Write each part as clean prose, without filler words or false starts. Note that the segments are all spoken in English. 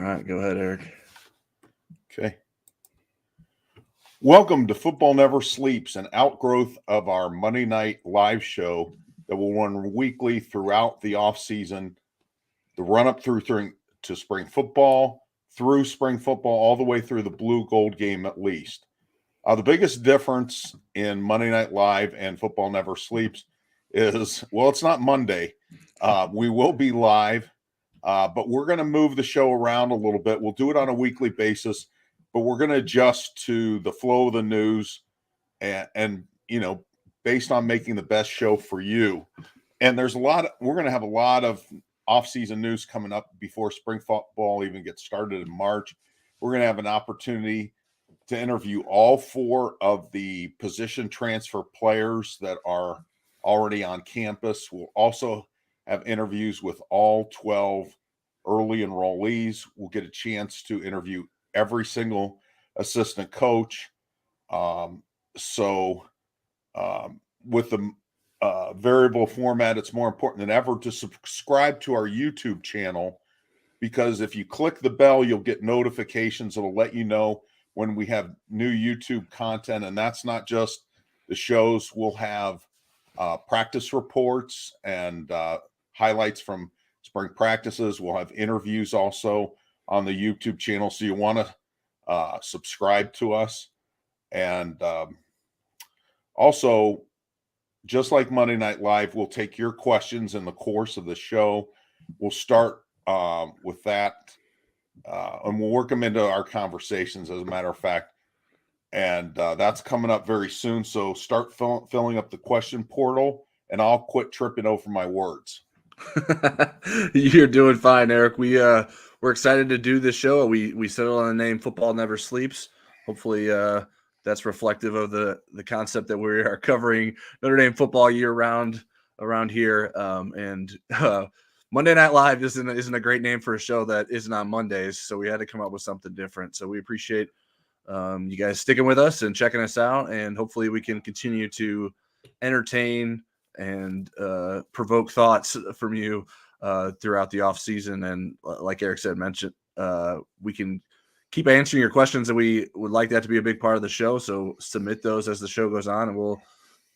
right, go ahead, Eric. Okay. Welcome to Football Never Sleeps, an outgrowth of our Monday night live show that will run weekly throughout the offseason, the run-up through to spring football, through spring football, all the way through the blue gold game at least. The biggest difference in Monday Night Live and Football Never Sleeps is, well, it's not Monday. We will be live, but we're going to move the show around a little bit. We'll do it on a weekly basis, but we're going to adjust to the flow of the news and based on making the best show for you. And we're going to have a lot of off-season news coming up before spring football even gets started in March. We're going to have an opportunity to interview all 4 of the position transfer players that are already on campus. We'll also have interviews with all 12 early enrollees. We'll get a chance to interview every single assistant coach. With the variable format, it's more important than ever to subscribe to our YouTube channel, because if you click the bell, you'll get notifications. It'll let you know when we have new YouTube content, and that's not just the shows. We'll have practice reports and highlights from spring practices. We'll have interviews also on the YouTube channel, so you want to subscribe to us. And also, just like Monday Night Live, we'll take your questions in the course of the show. We'll start with that. And we'll work them into our conversations, as a matter of fact. And that's coming up very soon. So start filling up the question portal, and I'll quit tripping over my words. You're doing fine, Eric. We're excited to do this show. We settled on the name Football Never Sleeps. Hopefully that's reflective of the concept that we are covering Notre Dame football year round around here. Monday Night Live isn't a great name for a show that isn't on Mondays, so we had to come up with something different. So we appreciate you guys sticking with us and checking us out, and hopefully we can continue to entertain and provoke thoughts from you throughout the off season. And like Eric said, we can keep answering your questions, and we would like that to be a big part of the show. So submit those as the show goes on, and we'll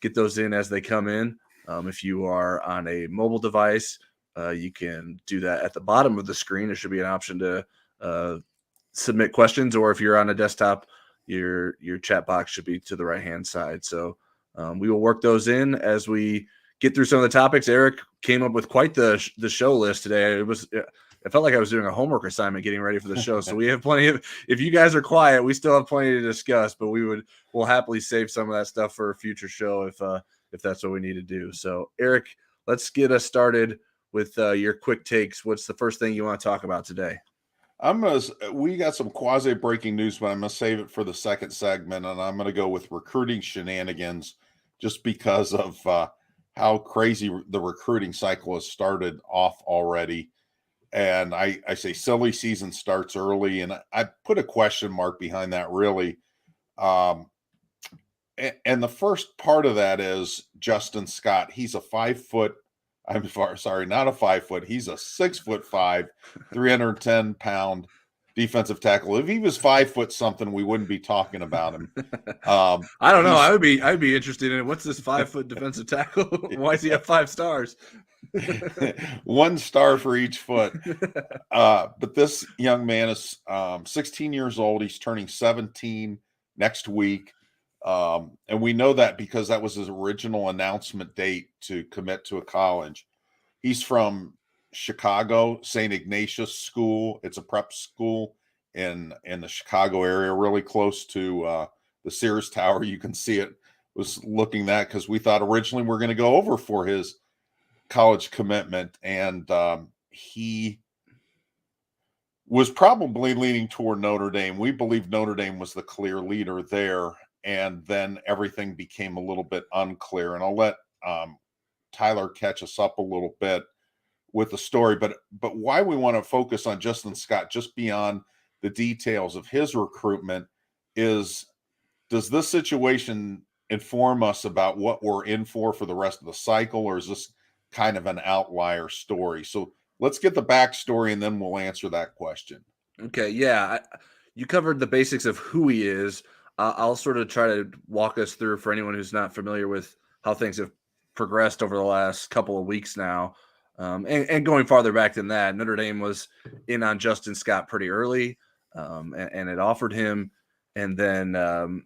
get those in as they come in. If you are on a mobile device, you can do that at the bottom of the screen. There should be an option to submit questions, or if you're on a desktop, your chat box should be to the right-hand side. So we will work those in as we get through some of the topics. Eric came up with quite the show list today. I felt like I was doing a homework assignment getting ready for the show. So we have plenty of, if you guys are quiet, we still have plenty to discuss, but we'll happily save some of that stuff for a future show if that's what we need to do. So Eric, let's get us started with your quick takes. What's the first thing you want to talk about today? We got some quasi breaking news, but I'm going to save it for the second segment, and I'm going to go with recruiting shenanigans, just because of how crazy the recruiting cycle has started off already. And I say silly season starts early, and I put a question mark behind that, really. And the first part of that is Justin Scott. He's a 5 foot. Not a 5 foot. He's a 6'5", 310-pound defensive tackle. If he was 5 foot something, we wouldn't be talking about him. I don't know. I'd be interested in it. What's this 5 foot defensive tackle? Why does he have 5 stars? 1 star for each foot. But this young man is 16 years old. He's turning 17 next week. And we know that because that was his original announcement date to commit to a college. He's from Chicago, St. Ignatius School. It's a prep school in the Chicago area, really close to the Sears Tower. You can see it. Was looking that because we thought originally we're going to go over for his college commitment, and he was probably leaning toward Notre Dame. We believe Notre Dame was the clear leader there. And then everything became a little bit unclear. And I'll let Tyler catch us up a little bit with the story. But why we want to focus on Justin Scott, just beyond the details of his recruitment, is does this situation inform us about what we're in for the rest of the cycle, or is this kind of an outlier story? So let's get the backstory, and then we'll answer that question. Okay, yeah, you covered the basics of who he is. I'll sort of try to walk us through for anyone who's not familiar with how things have progressed over the last couple of weeks now. And going farther back than that, Notre Dame was in on Justin Scott pretty early, and it offered him, and then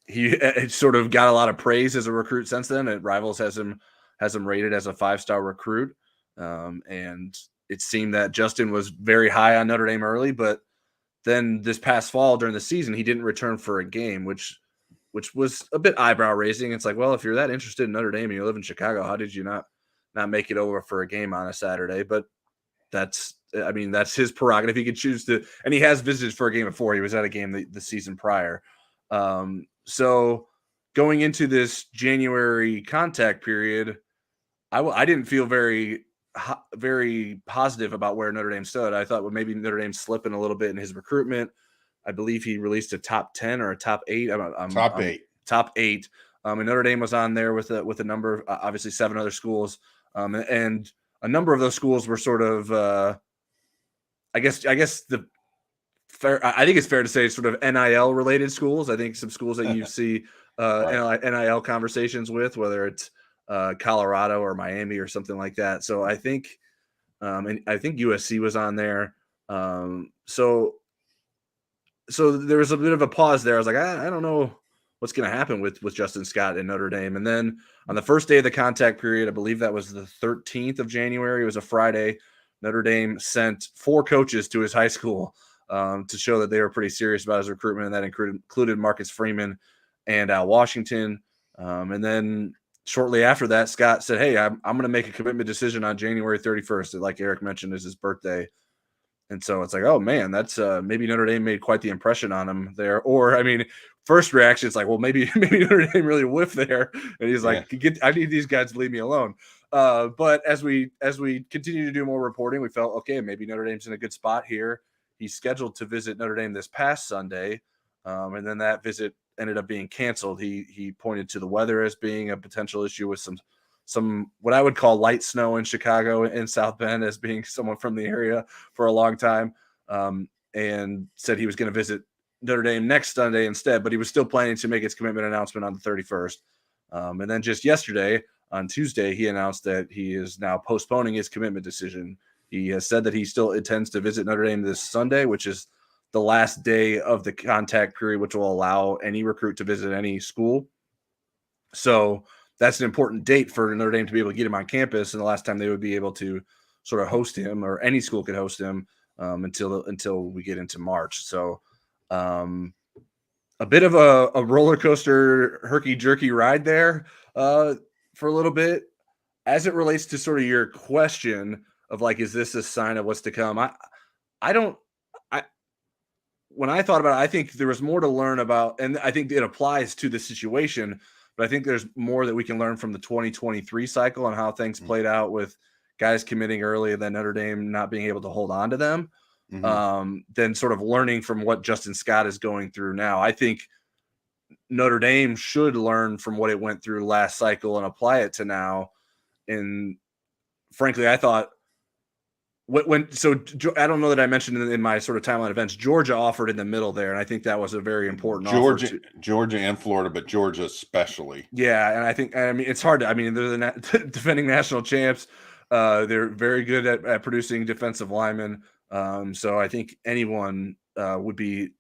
he it sort of got a lot of praise as a recruit since then. And Rivals has him rated as a 5-star recruit, and it seemed that Justin was very high on Notre Dame early, but then this past fall during the season, he didn't return for a game, which was a bit eyebrow raising. It's like, well, if you're that interested in Notre Dame and you live in Chicago, how did you not make it over for a game on a Saturday? But that's his prerogative. He could choose to, and he has visited for a game before. He was at a game the season prior. So going into this January contact period, I didn't feel very positive about where Notre Dame stood. I thought, well, maybe Notre Dame's slipping a little bit in his recruitment. I believe he released a top 10 or a top 8. Top 8. Top 8. And Notre Dame was on there with a number of obviously 7 other schools, and a number of those schools were sort of, I guess the fair. I think it's fair to say sort of NIL related schools. I think some schools that you see right. NIL conversations with, whether it's Colorado or Miami or something like that. So I think, and I think USC was on there. So there was a bit of a pause there. I was like, I don't know what's going to happen with Justin Scott and Notre Dame. And then on the first day of the contact period, I believe that was the 13th of January. It was a Friday. Notre Dame sent 4 coaches to his high school to show that they were pretty serious about his recruitment. And that included Marcus Freeman and Al Washington. And then shortly after that, Scott said, hey, I'm going to make a commitment decision on January 31st. Like Eric mentioned, is his birthday. And so it's like, oh man, that's maybe Notre Dame made quite the impression on him there. Or, I mean, first reaction, it's like, well, maybe Notre Dame really whiffed there. And he's like, I need these guys to leave me alone. But as we continue to do more reporting, we felt, okay, maybe Notre Dame's in a good spot here. He's scheduled to visit Notre Dame this past Sunday. And then that visit ended up being canceled. He pointed to the weather as being a potential issue with some what I would call light snow in Chicago and South Bend, as being someone from the area for a long time, and said he was going to visit Notre Dame next Sunday instead, but he was still planning to make his commitment announcement on the 31st. And then just yesterday, on Tuesday, he announced that he is now postponing his commitment decision. He has said that he still intends to visit Notre Dame this Sunday, which is the last day of the contact period, which will allow any recruit to visit any school. So that's an important date for Notre Dame to be able to get him on campus, and the last time they would be able to sort of host him, or any school could host him, until we get into March. So a bit of a roller coaster, herky-jerky ride there for a little bit. As it relates to sort of your question of like, is this a sign of what's to come? When I thought about it, I think there was more to learn about, and I think it applies to the situation, but I think there's more that we can learn from the 2023 cycle and how things played out with guys committing early and then Notre Dame not being able to hold on to them, than sort of learning from what Justin Scott is going through now. I think Notre Dame should learn from what it went through last cycle and apply it to now. And frankly, I thought, so I don't know that I mentioned in my sort of timeline events, Georgia offered in the middle there, and I think that was a very important offer. Georgia and Florida, but Georgia especially. Yeah, and I mean, it's hard to. I mean, they're the defending national champs. They're very good at producing defensive linemen. So I think anyone would be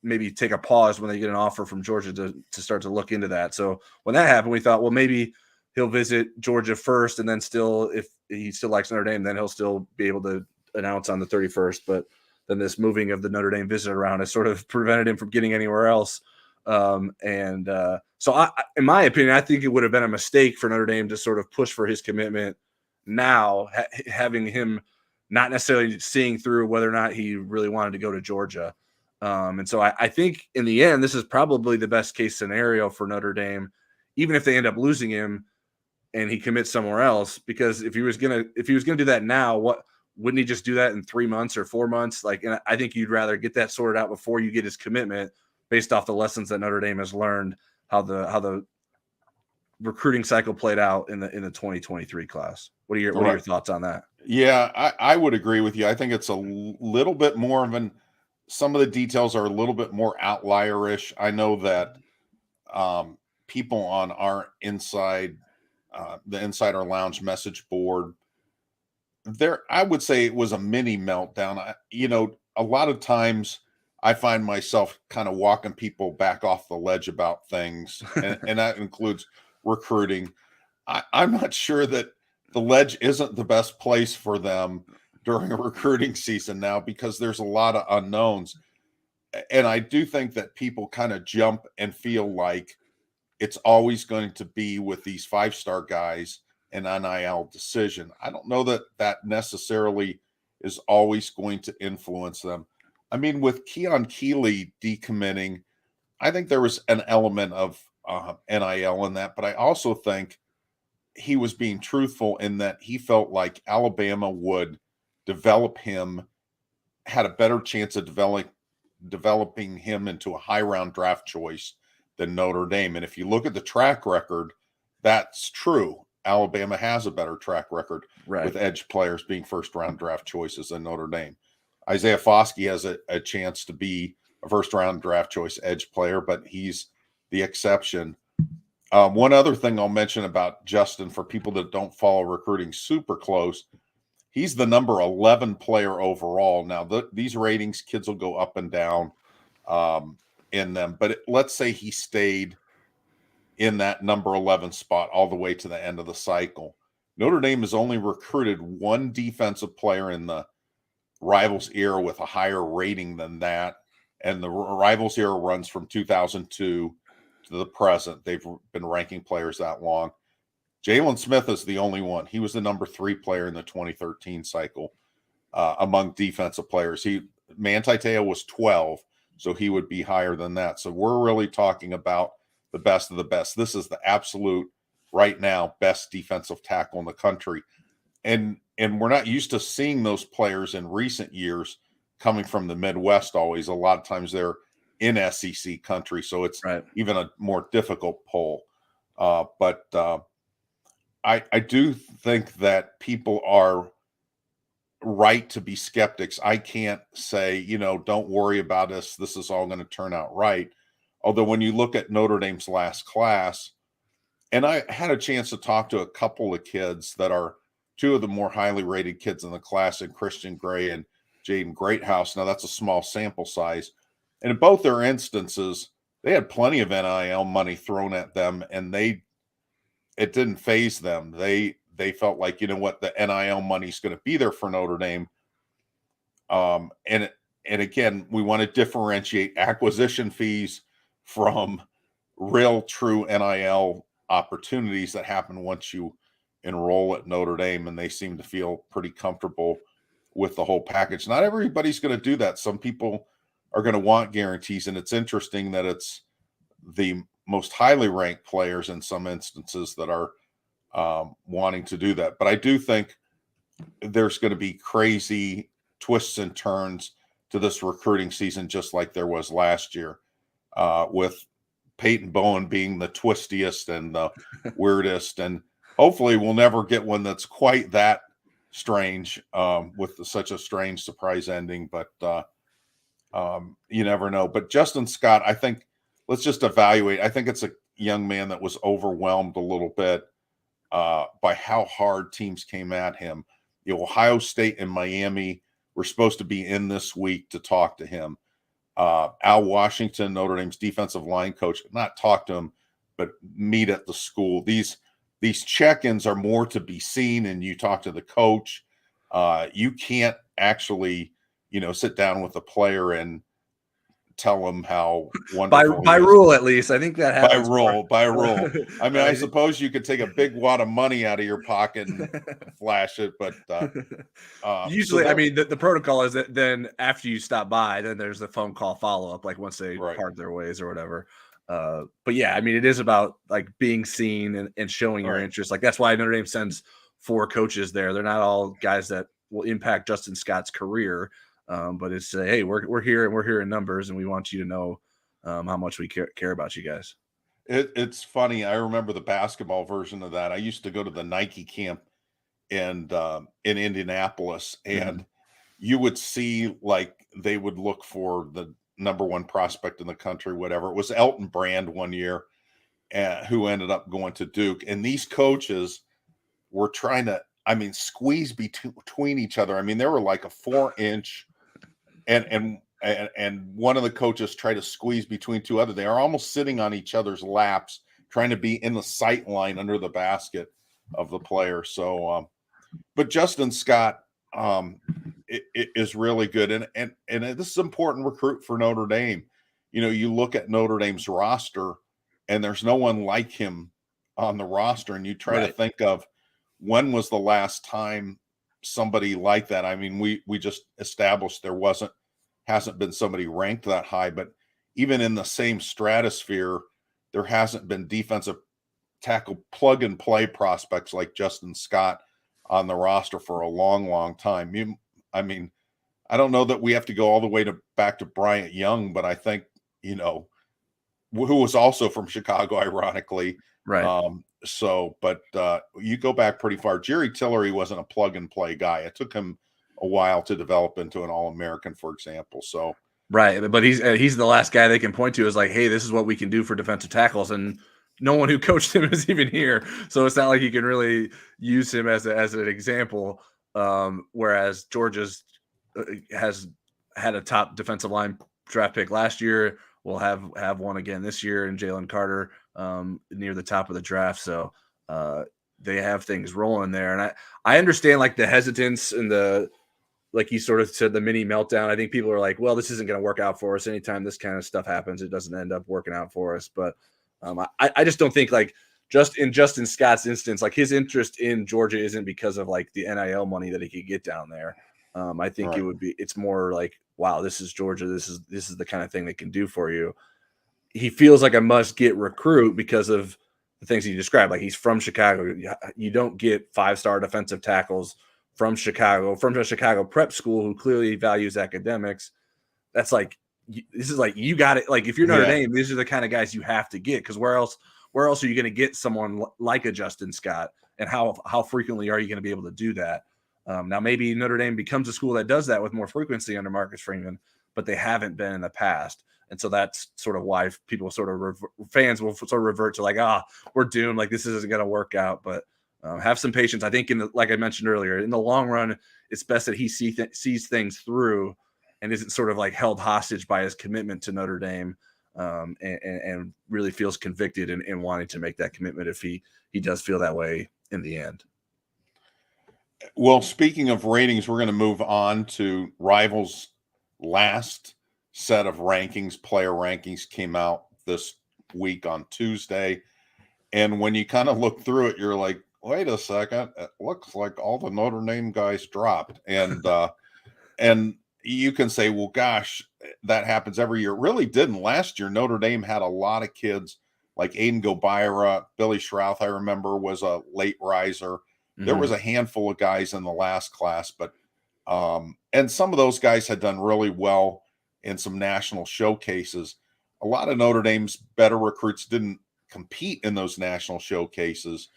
maybe take a pause when they get an offer from Georgia to start to look into that. So when that happened, we thought, well, maybe he'll visit Georgia first, and then still, if he still likes Notre Dame, then he'll still be able to announce on the 31st. But then this moving of the Notre Dame visit around has sort of prevented him from getting anywhere else. So in my opinion, I think it would have been a mistake for Notre Dame to sort of push for his commitment now, having him not necessarily seeing through whether or not he really wanted to go to Georgia. And so I think in the end, this is probably the best case scenario for Notre Dame, even if they end up losing him and he commits somewhere else, because if he was gonna do that now, wouldn't he just do that in 3 months or 4 months? Like, and I think you'd rather get that sorted out before you get his commitment, based off the lessons that Notre Dame has learned, how the recruiting cycle played out in the 2023 class. What are your thoughts on that? Yeah, I would agree with you. I think it's a little bit more of an some of the details are a little bit more outlierish. I know that people on our the Insider Lounge message board, I would say it was a mini meltdown. A lot of times I find myself kind of walking people back off the ledge about things, and that includes recruiting. I'm not sure that the ledge isn't the best place for them during a recruiting season now, because there's a lot of unknowns. And I do think that people kind of jump and feel like it's always going to be with these 5-star guys an NIL decision. I don't know that that necessarily is always going to influence them. I mean, with Keon Keeley decommitting, I think there was an element of NIL in that, but I also think he was being truthful in that he felt like Alabama would develop him, had a better chance of developing him into a high round draft choice than Notre Dame. And if you look at the track record, that's true. Alabama has a better track record with edge players being first round draft choices than Notre Dame. Isaiah Foskey has a chance to be a first round draft choice edge player, but he's the exception. One other thing I'll mention about Justin, for people that don't follow recruiting super close, he's the number 11 player overall. Now, these ratings, kids will go up and down in them, but let's say he stayed in that number 11 spot all the way to the end of the cycle. Notre Dame has only recruited one defensive player in the Rivals era with a higher rating than that, and the Rivals era runs from 2002 to the present. They've been ranking players that long. Jalen Smith is the only one. He was the number 3 player in the 2013 cycle among defensive players. Manti Te'o was 12, so he would be higher than that. So we're really talking about the best of the best. This is the absolute, right now, best defensive tackle in the country. And we're not used to seeing those players in recent years coming from the Midwest always. A lot of times they're in SEC country, so it's even a more difficult poll. But I do think that people are right to be skeptics. I can't say, don't worry about us, this is all going to turn out right. Although when you look at Notre Dame's last class, and I had a chance to talk to a couple of kids that are two of the more highly rated kids in the class, and Christian Gray and Jaden Greathouse. Now, that's a small sample size. And in both their instances, they had plenty of NIL money thrown at them, and it didn't faze them. They felt like, the NIL money is going to be there for Notre Dame. And again, we want to differentiate acquisition fees from real, true NIL opportunities that happen once you enroll at Notre Dame, and they seem to feel pretty comfortable with the whole package. Not everybody's going to do that. Some people are going to want guarantees, and it's interesting that it's the most highly ranked players in some instances that are wanting to do that. But I do think there's going to be crazy twists and turns to this recruiting season, just like there was last year, with Peyton Bowen being the twistiest and the weirdest. And hopefully we'll never get one that's quite that strange, with such a strange surprise ending. But you never know. But Justin Scott, I think, let's just evaluate. I think it's a young man that was overwhelmed a little bit by how hard teams came at him. Ohio State and Miami were supposed to be in this week to talk to him. Al Washington, Notre Dame's defensive line coach, not talk to him, but meet at the school. These check-ins are more to be seen, and you talk to the coach. You can't actually, sit down with a player and tell him how wonderful by rule, at least. I think that happens. By rule. I mean, I suppose you could take a big wad of money out of your pocket and flash it, but usually, I mean, the protocol is that then after you stop by, then there's the phone call follow-up, like once they part their ways or whatever. But yeah, I mean, it is about like being seen and showing your interest. Like that's why Notre Dame sends 4 coaches there. They're not all guys that will impact Justin Scott's career. But it's hey, we're here and we're here in numbers, and we want you to know how much we care about you guys. It's funny. I remember the basketball version of that. I used to go to the Nike camp in Indianapolis, and you would see like they would look for the number one prospect in the country, whatever. It was Elton Brand one year, who ended up going to Duke. And these coaches were trying to, squeeze between each other. I mean, they were like a 4-inch, and one of the coaches tried to squeeze between two others. They are almost sitting on each other's laps, trying to be in the sight line under the basket of the player. So, but Justin Scott it is really good, and this is an important recruit for Notre Dame. You look at Notre Dame's roster, and there's no one like him on the roster, and you try to think of when was the last time somebody like that. I mean, we just established hasn't been somebody ranked that high, but even in the same stratosphere, there hasn't been defensive tackle plug and play prospects like Justin Scott on the roster for a long, long time. I don't know that we have to go all the way back to Bryant Young, but I think, who was also from Chicago, ironically. Right. But you go back pretty far. Jerry Tillery wasn't a plug and play guy. It took him a while to develop into an All-American, for example. So right, but he's the last guy they can point to as like, hey, this is what we can do for defensive tackles, and no one who coached him is even here, so it's not like you can really use him as an example. Whereas Georgia's has had a top defensive line draft pick last year, will have one again this year, and Jalen Carter near the top of the draft. So they have things rolling there, and I understand like the hesitance and the, like you sort of said, the mini meltdown. I think people are like, well, this isn't going to work out for us. Anytime this kind of stuff happens, it doesn't end up working out for us. But I just don't think, like, just in Justin Scott's instance, like his interest in Georgia isn't because of like the NIL money that he could get down there. I think it's more like, wow, this is Georgia. This is the kind of thing they can do for you. He feels like a must get recruit because of the things you described. Like, he's from Chicago. You don't get 5-star defensive tackles from Chicago, from a Chicago prep school who clearly values academics. That's like, this is like, you got it. Like, if you're Notre Dame, these are the kind of guys you have to get, because where else are you going to get someone like a Justin Scott, and how frequently are you going to be able to do that? Now, maybe Notre Dame becomes a school that does that with more frequency under Marcus Freeman, but they haven't been in the past. And so that's sort of why people fans will sort of revert to like, we're doomed. Like, this isn't going to work out. But have some patience. I think like I mentioned earlier, in the long run, it's best that he sees things through and isn't sort of like held hostage by his commitment to Notre Dame, and really feels convicted in wanting to make that commitment if he does feel that way in the end. Well, speaking of ratings, we're going to move on to Rivals' last set of rankings. Player rankings came out this week on Tuesday. And when you kind of look through it, you're like, wait a second, it looks like all the Notre Dame guys dropped. And and you can say, well, gosh, that happens every year. It really didn't. Last year, Notre Dame had a lot of kids like Aiden Gobira, Billy Schrouth, I remember, was a late riser. There was a handful of guys in the last class, but and some of those guys had done really well in some national showcases. A lot of Notre Dame's better recruits didn't compete in those national showcases.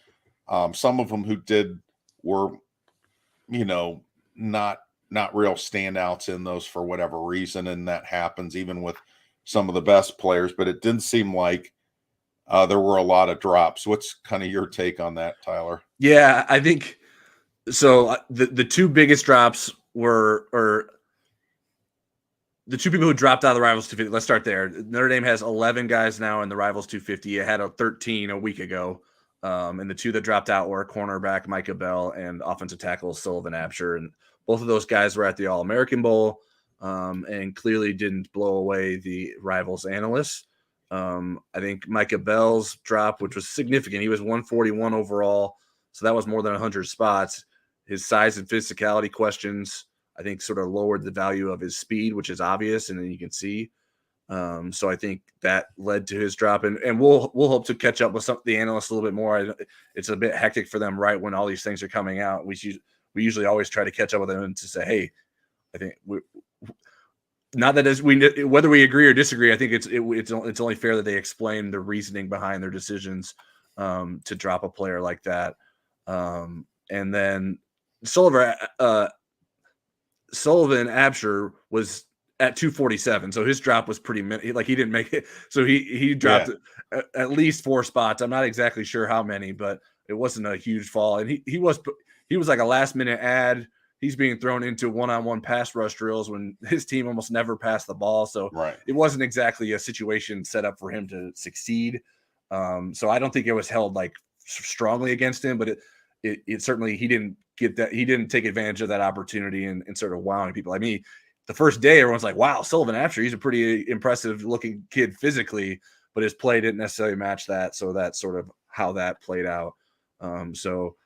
Some of them who did were, not real standouts in those for whatever reason, and that happens even with some of the best players. But it didn't seem like there were a lot of drops. What's kind of your take on that, Tyler? Yeah, I think so. The two biggest drops were the two people who dropped out of the Rivals 250. Let's start there. Notre Dame has 11 guys now in the Rivals 250. It had 13 a week ago. And the two that dropped out were cornerback Micah Bell and offensive tackle Sullivan Absher. And both of those guys were at the All-American Bowl, and clearly didn't blow away the Rivals analysts. I think Micah Bell's drop, which was significant, he was 141 overall, so that was more than 100 spots. His size and physicality questions, I think, sort of lowered the value of his speed, which is obvious, and then you can see. So I think that led to his drop, and we'll hope to catch up with some of the analysts a little bit more. It's a bit hectic for them right when all these things are coming out. We usually always try to catch up with them and to say, hey, I think not that as whether we agree or disagree, I think it's only fair that they explain the reasoning behind their decisions to drop a player like that. And then Sullivan Sullivan Absher was at 247, so his drop was pretty like he didn't make it, so he dropped at least 4 spots. I'm not exactly sure how many, but it wasn't a huge fall, and he was like a last minute ad. He's being thrown into one-on-one pass rush drills when his team almost never passed the ball, so it wasn't exactly a situation set up for him to succeed. So I don't think it was held like strongly against him, but it certainly, he didn't get that. He didn't take advantage of that opportunity and sort of wowing people. I mean, the first day, everyone's like, wow, Sullivan Absher, he's a pretty impressive looking kid physically, but his play didn't necessarily match that. So that's sort of how that played out. So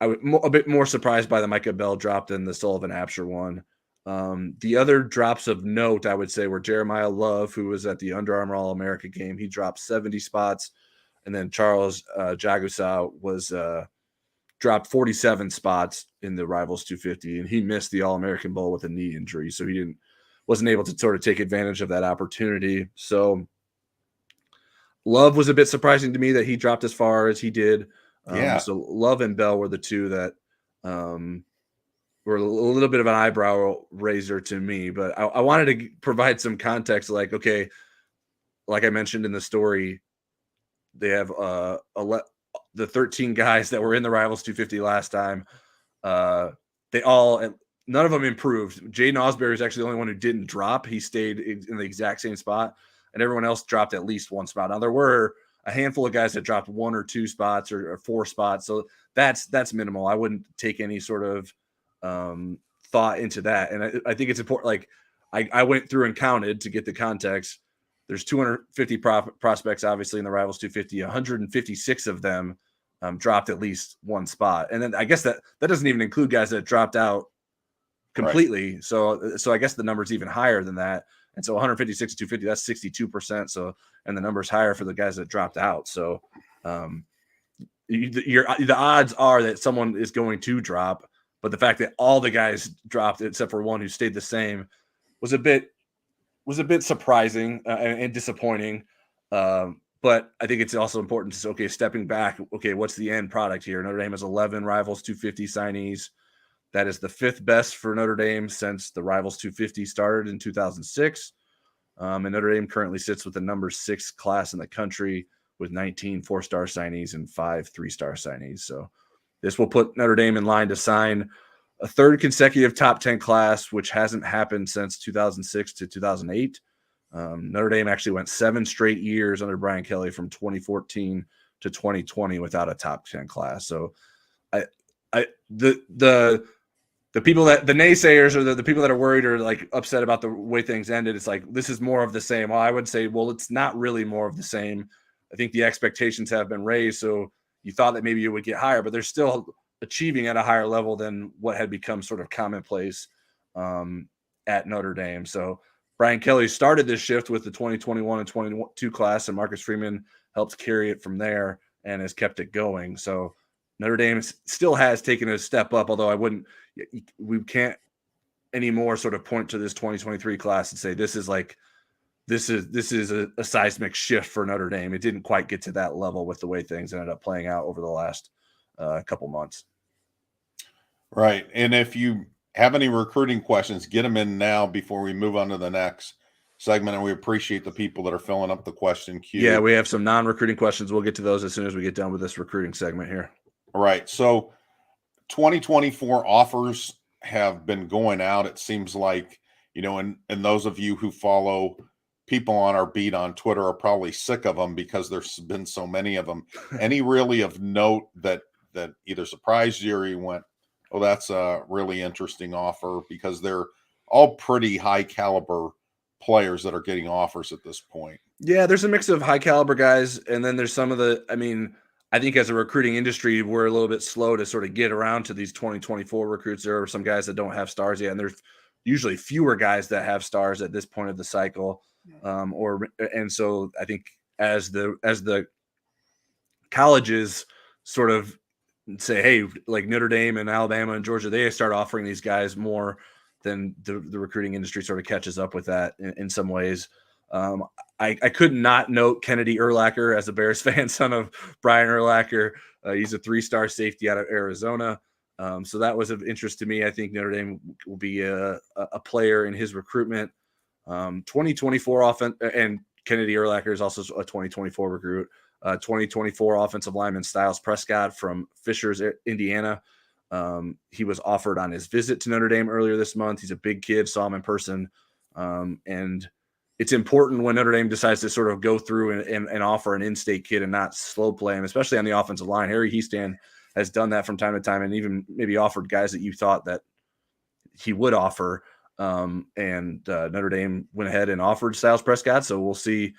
I was a bit more surprised by the Micah Bell drop than the Sullivan Absher one. The other drops of note, I would say, were Jeremiah Love, who was at the Under Armour All-America game. He dropped 70 spots. And then Charles Jagusa was dropped 47 spots in the Rivals 250, and he missed the All-American Bowl with a knee injury, so he wasn't able to sort of take advantage of that opportunity. So Love was a bit surprising to me that he dropped as far as he did. So Love and Bell were the two that were a little bit of an eyebrow raiser to me, but I wanted to provide some context. Like, okay, like I mentioned in the story, they have the 13 guys that were in the Rivals 250 last time. None of them improved. Jaden Osbury is actually the only one who didn't drop. He stayed in the exact same spot, and everyone else dropped at least 1 spot. Now, there were a handful of guys that dropped 1 or 2 spots or 4 spots, so that's minimal. I wouldn't take any sort of thought into that, and I think it's important. Like, I went through and counted to get the context. There's 250 prospects, obviously, in the Rivals 250. 156 of them dropped at least 1 spot, and then I guess that doesn't even include guys that dropped out completely. Right. So I guess the number's even higher than that. And so 156 to 250, that's 62%. So, and the number's higher for the guys that dropped out. So the odds are that someone is going to drop, but the fact that all the guys dropped except for one who stayed the same was a bit surprising and disappointing. But I think it's also important to say, okay, stepping back, okay, what's the end product here? Notre Dame has 11 Rivals 250 signees. That is the 5th best for Notre Dame since the Rivals 250 started in 2006. And Notre Dame currently sits with the number 6 class in the country with 19 4-star signees and 5 3-star signees. So this will put Notre Dame in line to sign a 3rd consecutive top 10 class, which hasn't happened since 2006 to 2008. Notre Dame actually went 7 straight years under Brian Kelly from 2014 to 2020 without a top 10 class. So the people that the naysayers or the people that are worried or like upset about the way things ended, it's like, this is more of the same. Well, I would say, well, it's not really more of the same. I think the expectations have been raised. So you thought that maybe it would get higher, but they're still achieving at a higher level than what had become sort of commonplace at Notre Dame. So Brian Kelly started this shift with the 2021 and 22 class, and Marcus Freeman helped carry it from there and has kept it going. So Notre Dame still has taken a step up, although we can't anymore sort of point to this 2023 class and say this is a seismic shift for Notre Dame. It didn't quite get to that level with the way things ended up playing out over the last couple months. Right. And if you have any recruiting questions, get them in now before we move on to the next segment. And we appreciate the people that are filling up the question queue. Yeah, we have some non-recruiting questions. We'll get to those as soon as we get done with this recruiting segment here. All right. So 2024 offers have been going out. It seems like, and those of you who follow people on our beat on Twitter are probably sick of them because there's been so many of them. Any really of note that either surprised you or you went, oh, that's a really interesting offer, because they're all pretty high caliber players that are getting offers at this point. Yeah, there's a mix of high caliber guys. And then there's some of I think as a recruiting industry, we're a little bit slow to sort of get around to these 2024 recruits. There are some guys that don't have stars yet, and there's usually fewer guys that have stars at this point of the cycle. And so I think as the colleges sort of say, hey, like Notre Dame and Alabama and Georgia, they start offering these guys more, then the recruiting industry sort of catches up with that in some ways. I could not note Kennedy Urlacher as a Bears fan, son of Brian Urlacher. He's a 3-star safety out of Arizona. So that was of interest to me. I think Notre Dame will be a player in his recruitment. 2024 offense, and Kennedy Urlacher is also a 2024 recruit. 2024 offensive lineman Styles Prescott from Fishers, Indiana. He was offered on his visit to Notre Dame earlier this month. He's a big kid, saw him in person. And it's important when Notre Dame decides to sort of go through and offer an in-state kid and not slow play him, especially on the offensive line. Harry Heastan has done that from time to time and even maybe offered guys that you thought that he would offer. Notre Dame went ahead and offered Styles Prescott. So we'll see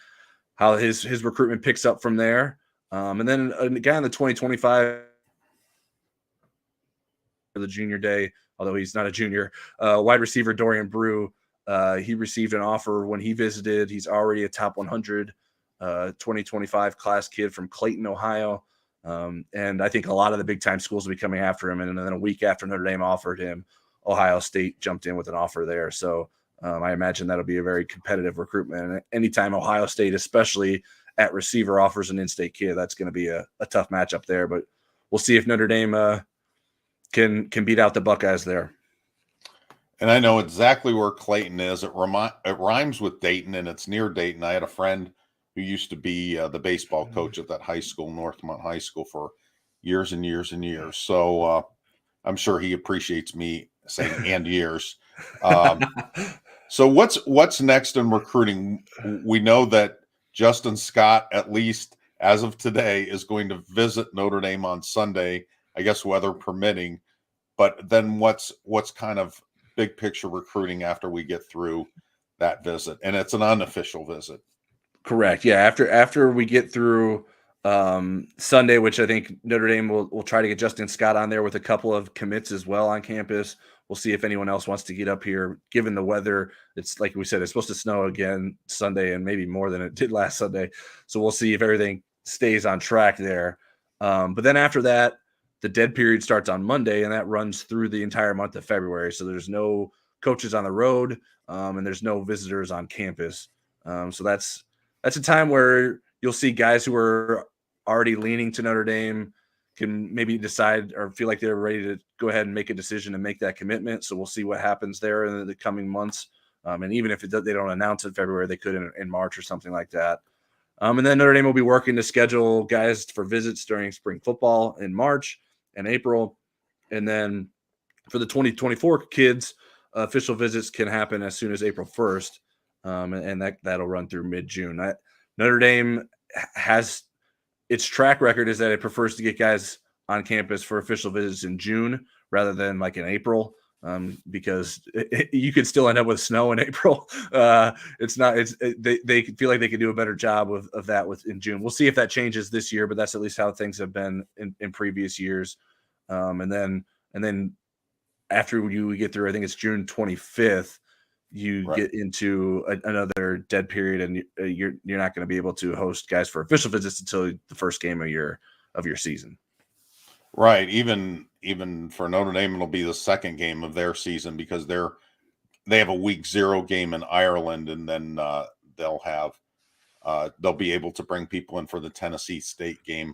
how his recruitment picks up from there. And then a guy in the 2025 for the junior day, although he's not a junior, wide receiver Dorian Brew. He received an offer when he visited. He's already a top 100 2025 class kid from Clayton, Ohio. And I think a lot of the big time schools will be coming after him. And then a week after Notre Dame offered him, Ohio State jumped in with an offer there. So I imagine that'll be a very competitive recruitment. And anytime Ohio State, especially at receiver, offers an in-state kid, that's going to be a tough matchup there. But we'll see if Notre Dame can beat out the Buckeyes there. And I know exactly where Clayton is. It rhymes with Dayton, and it's near Dayton. I had a friend who used to be the baseball coach at that high school, Northmont High School, for years and years and years. So I'm sure he appreciates me saying "and years." So what's next in recruiting? We know that Justin Scott, at least as of today, is going to visit Notre Dame on Sunday, I guess weather permitting. But then what's kind of big picture recruiting after we get through that visit? And it's an unofficial visit. Correct. Yeah. After we get through Sunday, which I think Notre Dame will try to get Justin Scott on there with a couple of commits as well on campus. We'll see if anyone else wants to get up here, given the weather. It's like we said, it's supposed to snow again Sunday and maybe more than it did last Sunday. So we'll see if everything stays on track there. But then after that, the dead period starts on Monday, and that runs through the entire month of February. So there's no coaches on the road, and there's no visitors on campus. So that's a time where you'll see guys who are already leaning to Notre Dame can maybe decide or feel like they're ready to go ahead and make a decision and make that commitment. So we'll see what happens there in the coming months. And even if they don't announce it in February, they could in March or something like that. And then Notre Dame will be working to schedule guys for visits during spring football in March and April. And then for the 2024 kids, official visits can happen as soon as April 1st. And that'll run through mid-June. Notre Dame has its track record is that it prefers to get guys on campus for official visits in June rather than like in April, because you could still end up with snow in April. They feel like they could do a better job of that in June. We'll see if that changes this year, but that's at least how things have been in previous years. And then after we get through, I think it's June 25th. You get into another dead period, and you're not going to be able to host guys for official visits until the first game of your season. Right. Even for Notre Dame, it'll be the second game of their season because they have a week 0 game in Ireland, and then they'll be able to bring people in for the Tennessee State game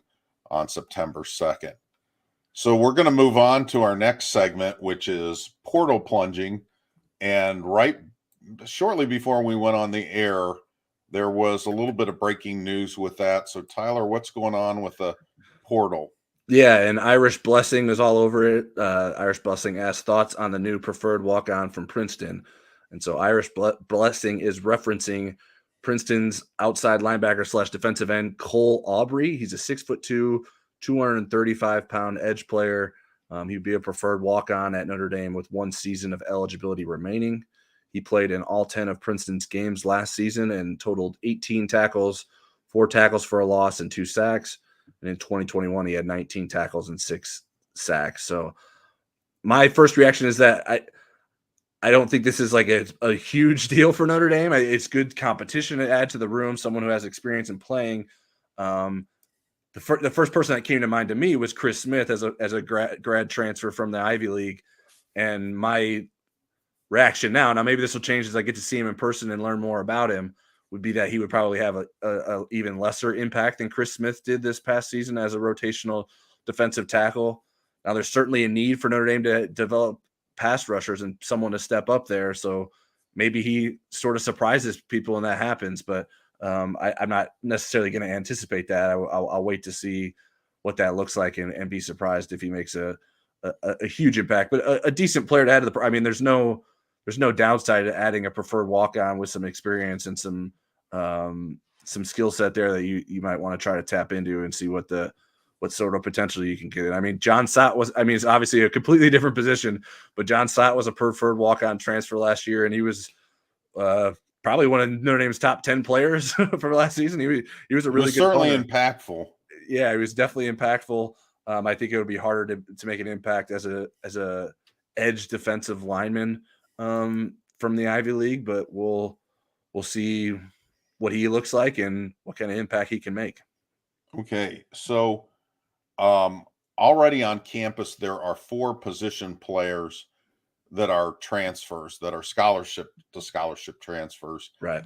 on September 2nd. So we're going to move on to our next segment, which is portal plunging. And right shortly before we went on the air, there was a little bit of breaking news with that. So, Tyler, what's going on with the portal? Yeah, and Irish Blessing was all over it. Irish Blessing asked thoughts on the new preferred walk-on from Princeton. And so Irish Blessing is referencing Princeton's outside linebacker / defensive end, Cole Aubrey. He's a 6'2", 235-pound edge player. He'd be a preferred walk-on at Notre Dame with 1 season of eligibility remaining. He played in all 10 of Princeton's games last season and totaled 18 tackles, 4 tackles for a loss, and 2 sacks. And in 2021, he had 19 tackles and 6 sacks. So my first reaction is that I don't think this is like a huge deal for Notre Dame. It's good competition to add to the room, someone who has experience in playing. The first person that came to mind to me was Chris Smith as a grad transfer from the Ivy League. And my reaction now maybe this will change as I get to see him in person and learn more about him, would be that he would probably have a even lesser impact than Chris Smith did this past season as a rotational defensive tackle. Now, there's certainly a need for Notre Dame to develop pass rushers and someone to step up there. So maybe he sort of surprises people when that happens. But I'm not necessarily going to anticipate that. I'll wait to see what that looks like and be surprised if he makes a huge impact. But a decent player to add to the. I mean, there's no downside to adding a preferred walk-on with some experience and some skill set there that you might want to try to tap into and see what sort of potential you can get. I mean, John Sott it's obviously a completely different position, but John Sott was a preferred walk-on transfer last year, and he was probably one of Notre Dame's top 10 players for last season. He was a really good certainly punter. Impactful. Yeah, he was definitely impactful. I think it would be harder to make an impact as a edge defensive lineman from the Ivy League, but we'll see what he looks like and what kind of impact he can make. Okay, so already on campus there are 4 position players that are transfers, that are scholarship to scholarship transfers. Right.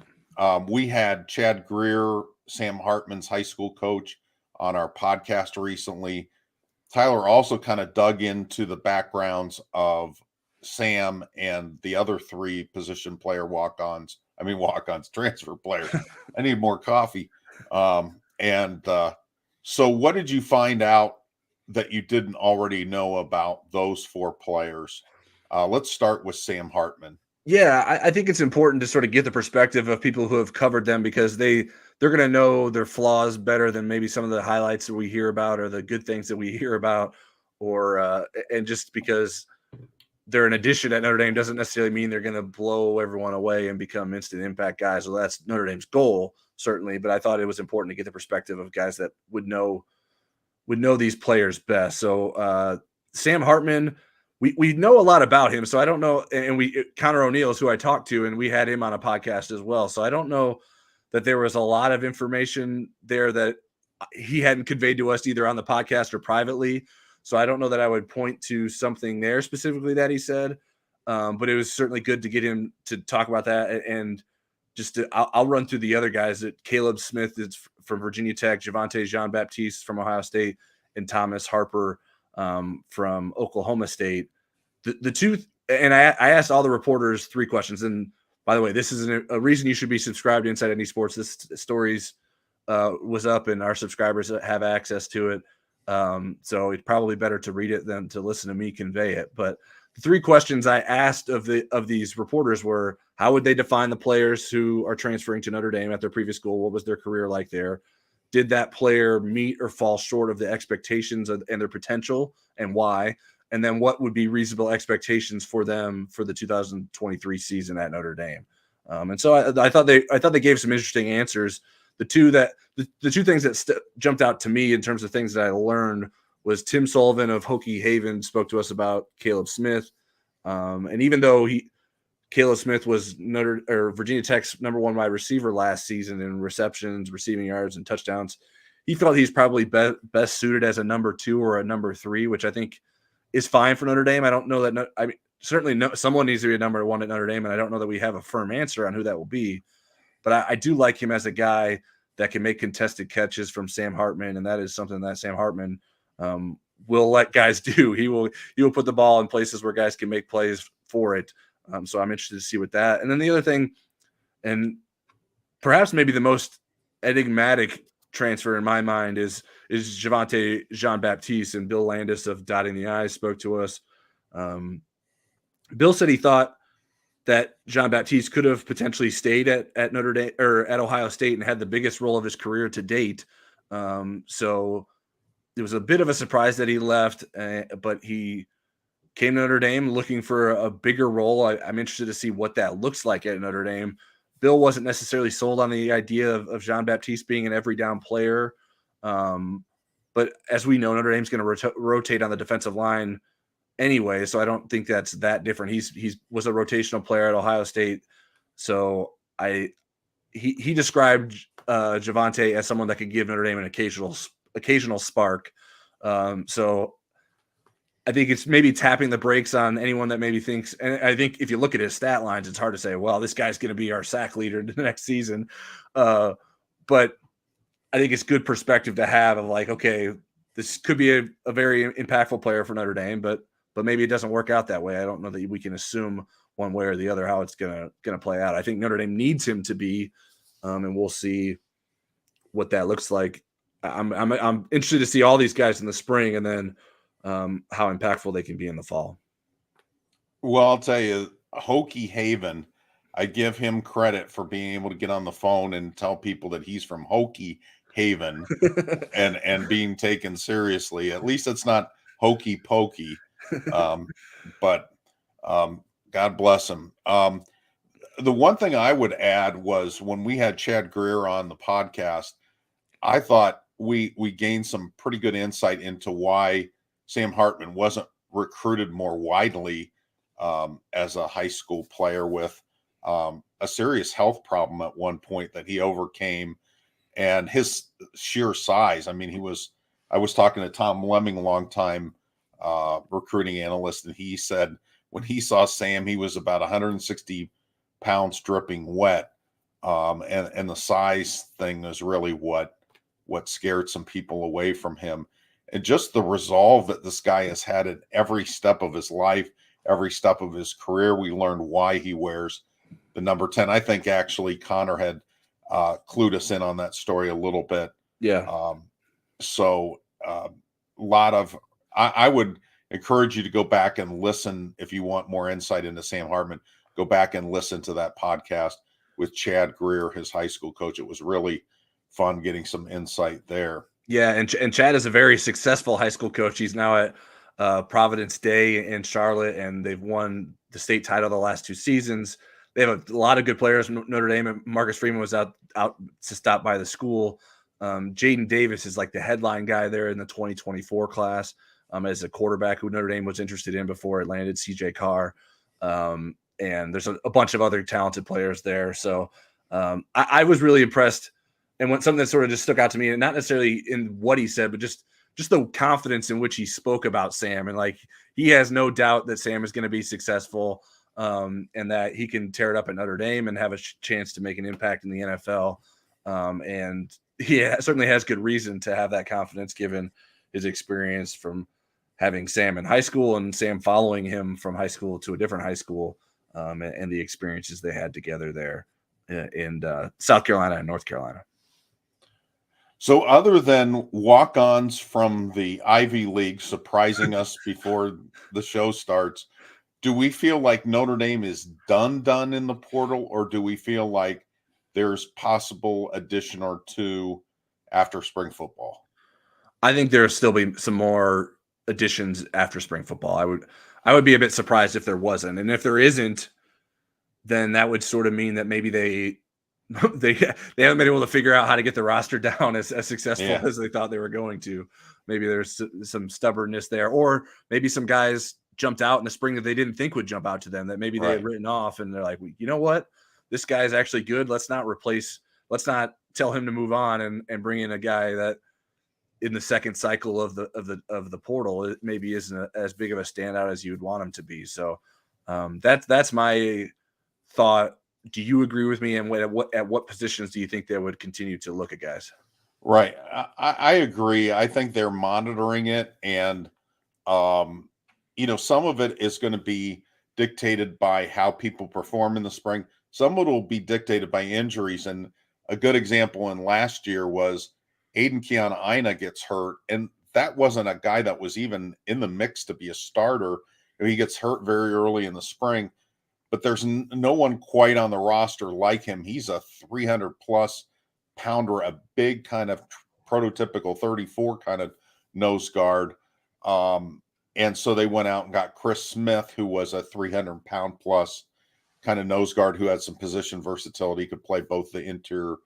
We had Chad Greer, Sam Hartman's high school coach, on our podcast recently. Tyler also kind of dug into the backgrounds of Sam and the other 3 position player walk-ons, transfer players. I need more coffee. So what did you find out that you didn't already know about those 4 players? Let's start with Sam Hartman. Yeah, I think it's important to sort of get the perspective of people who have covered them, because they're going to know their flaws better than maybe some of the highlights that we hear about or the good things that we hear about, and just because they're an addition at Notre Dame doesn't necessarily mean they're going to blow everyone away and become instant impact guys. Well, that's Notre Dame's goal, certainly, but I thought it was important to get the perspective of guys that would know these players best. So Sam Hartman, we know a lot about him, so I don't know. And Connor O'Neill is who I talked to, and we had him on a podcast as well. So I don't know that there was a lot of information there that he hadn't conveyed to us either on the podcast or privately. So I don't know that I would point to something there specifically that he said, but it was certainly good to get him to talk about that. And I'll run through the other guys. That Caleb Smith is from Virginia Tech, Javonte Jean-Baptiste from Ohio State, and Thomas Harper from Oklahoma State. The two, and I asked all the reporters 3 questions. And by the way, this is a reason you should be subscribed to Inside Any Sports. This stories was up, and our subscribers have access to it. So it's probably better to read it than to listen to me convey it. But the 3 questions I asked of these reporters were: how would they define the players who are transferring to Notre Dame at their previous school? What was their career like there? Did that player meet or fall short of the expectations and their potential, and why? And then what would be reasonable expectations for them for the 2023 season at Notre Dame? And so I thought they gave some interesting answers. The two things that jumped out to me in terms of things that I learned was Tim Sullivan of Hokie Haven spoke to us about Caleb Smith. And even though Caleb Smith was Virginia Tech's #1 wide receiver last season in receptions, receiving yards, and touchdowns, he felt he's probably best suited as a #2 or a #3, which I think is fine for Notre Dame. I don't know that. Certainly someone needs to be a #1 at Notre Dame, and I don't know that we have a firm answer on who that will be. But I do like him as a guy that can make contested catches from Sam Hartman, and that is something that Sam Hartman will let guys do. He will put the ball in places where guys can make plays for it. So I'm interested to see what that. And then the other thing, and perhaps maybe the most enigmatic transfer in my mind is Javonte Jean-Baptiste, and Bill Landis of Dotting the I's spoke to us. Bill said he thought that Jean-Baptiste could have potentially stayed at Notre Dame or at Ohio State and had the biggest role of his career to date. So it was a bit of a surprise that he left, but he came to Notre Dame looking for a bigger role. I'm interested to see what that looks like at Notre Dame. Bill wasn't necessarily sold on the idea of Jean-Baptiste being an every down player. But as we know, Notre Dame's going to rotate on the defensive line anyway, so I don't think that's that different. He was a rotational player at Ohio State, so he described Javonte as someone that could give Notre Dame an occasional spark. So I think it's maybe tapping the brakes on anyone that maybe thinks, and I think if you look at his stat lines, it's hard to say, well, this guy's going to be our sack leader the next season. But I think it's good perspective to have of like, okay, this could be a very impactful player for Notre Dame, but maybe it doesn't work out that way. I don't know that we can assume one way or the other how it's gonna play out. I think Notre Dame needs him to be, and we'll see what that looks like. I'm interested to see all these guys in the spring, and then how impactful they can be in the fall. Well, I'll tell you, Hokie Haven, I give him credit for being able to get on the phone and tell people that he's from Hokie Haven and being taken seriously. At least it's not hokey pokey. But God bless him. The one thing I would add was when we had Chad Greer on the podcast, I thought we gained some pretty good insight into why Sam Hartman wasn't recruited more widely as a high school player with a serious health problem at one point that he overcame, and his sheer size. I mean, I was talking to Tom Lemming, a longtime recruiting analyst, and he said when he saw Sam, he was about 160 pounds dripping wet. And the size thing is really what scared some people away from him. And just the resolve that this guy has had at every step of his life, every step of his career. We learned why he wears the number 10. I think actually Connor had clued us in on that story a little bit. Yeah. I would encourage you to go back and listen if you want more insight into Sam Hartman. Go back and listen to that podcast with Chad Greer, his high school coach. It was really fun getting some insight there. Yeah, and Chad is a very successful high school coach. He's now at Providence Day in Charlotte, and they've won the state title the last 2 seasons. They have a lot of good players. Notre Dame, and Marcus Freeman was out to stop by the school. Jaden Davis is like the headline guy there in the 2024 class as a quarterback who Notre Dame was interested in before it landed CJ Carr. And there's a bunch of other talented players there. So I was really impressed. And something that sort of just stuck out to me, and not necessarily in what he said, but just the confidence in which he spoke about Sam. And like, he has no doubt that Sam is going to be successful and that he can tear it up at Notre Dame and have a chance to make an impact in the NFL. And he certainly has good reason to have that confidence given his experience from having Sam in high school and Sam following him from high school to a different high school and the experiences they had together there in South Carolina and North Carolina. So other than walk-ons from the Ivy League surprising us before the show starts, do we feel like Notre Dame is done in the portal, or do we feel like there's possible addition or two after spring football? I think there'll still be some more additions after spring football. I would be a bit surprised if there wasn't. And if there isn't, then that would sort of mean that maybe they haven't been able to figure out how to get the roster down as successful as they thought they were going to. Maybe there's some stubbornness there, or maybe some guys jumped out in the spring that they didn't think would jump out to them, that maybe they had written off, and they're like, you know what, this guy is actually good. Let's not tell him to move on and bring in a guy that in the second cycle of the portal, it maybe isn't as big of a standout as you would want him to be. So that's my thought. Do you agree with me? And at what positions do you think they would continue to look at guys? Right. I agree. I think they're monitoring it. And, some of it is going to be dictated by how people perform in the spring. Some of it will be dictated by injuries. And a good example in last year was Aiden Keanu-Ina gets hurt. And that wasn't a guy that was even in the mix to be a starter. He gets hurt very early in the spring. But there's no one quite on the roster like him. He's a 300-plus pounder, a big kind of prototypical 34 kind of nose guard. And so they went out and got Chris Smith, who was a 300-pound-plus kind of nose guard who had some position versatility, could play both the interior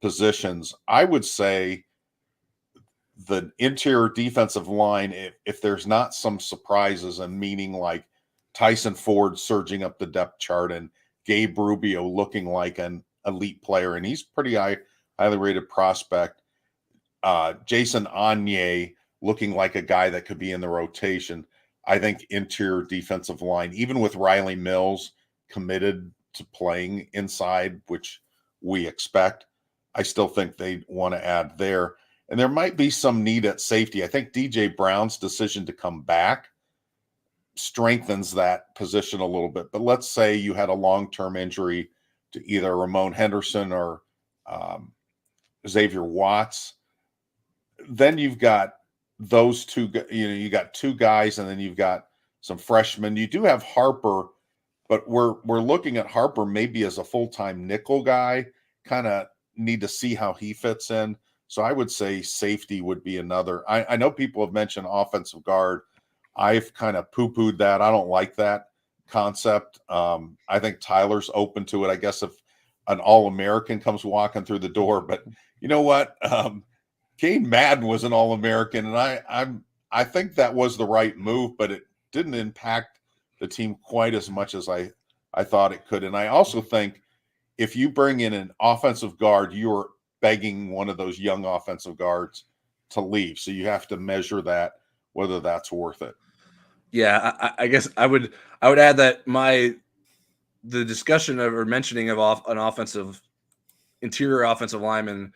positions. I would say the interior defensive line, if there's not some surprises, and meaning like Tyson Ford surging up the depth chart and Gabe Rubio looking like an elite player, and he's pretty highly rated prospect. Jason Anye looking like a guy that could be in the rotation. I think interior defensive line, even with Riley Mills committed to playing inside, which we expect, I still think they want to add there. And there might be some need at safety. I think DJ Brown's decision to come back strengthens that position a little bit. But let's say you had a long-term injury to either Ramon Henderson or Xavier Watts. Then you've got those two, you got two guys, and then you've got some freshmen. You do have Harper, but we're looking at Harper maybe as a full-time nickel guy. Kind of need to see how he fits in. So I would say safety would be another. I know people have mentioned offensive guard. I've kind of poo-pooed that. I don't like that concept. I think Tyler's open to it. I guess if an All-American comes walking through the door, but you know what? Kane Madden was an All-American, and I think that was the right move, but it didn't impact the team quite as much as I thought it could. And I also think if you bring in an offensive guard, you're begging one of those young offensive guards to leave. So you have to measure that, whether that's worth it. Yeah, I guess I would add that the discussion of or mentioning of an interior offensive lineman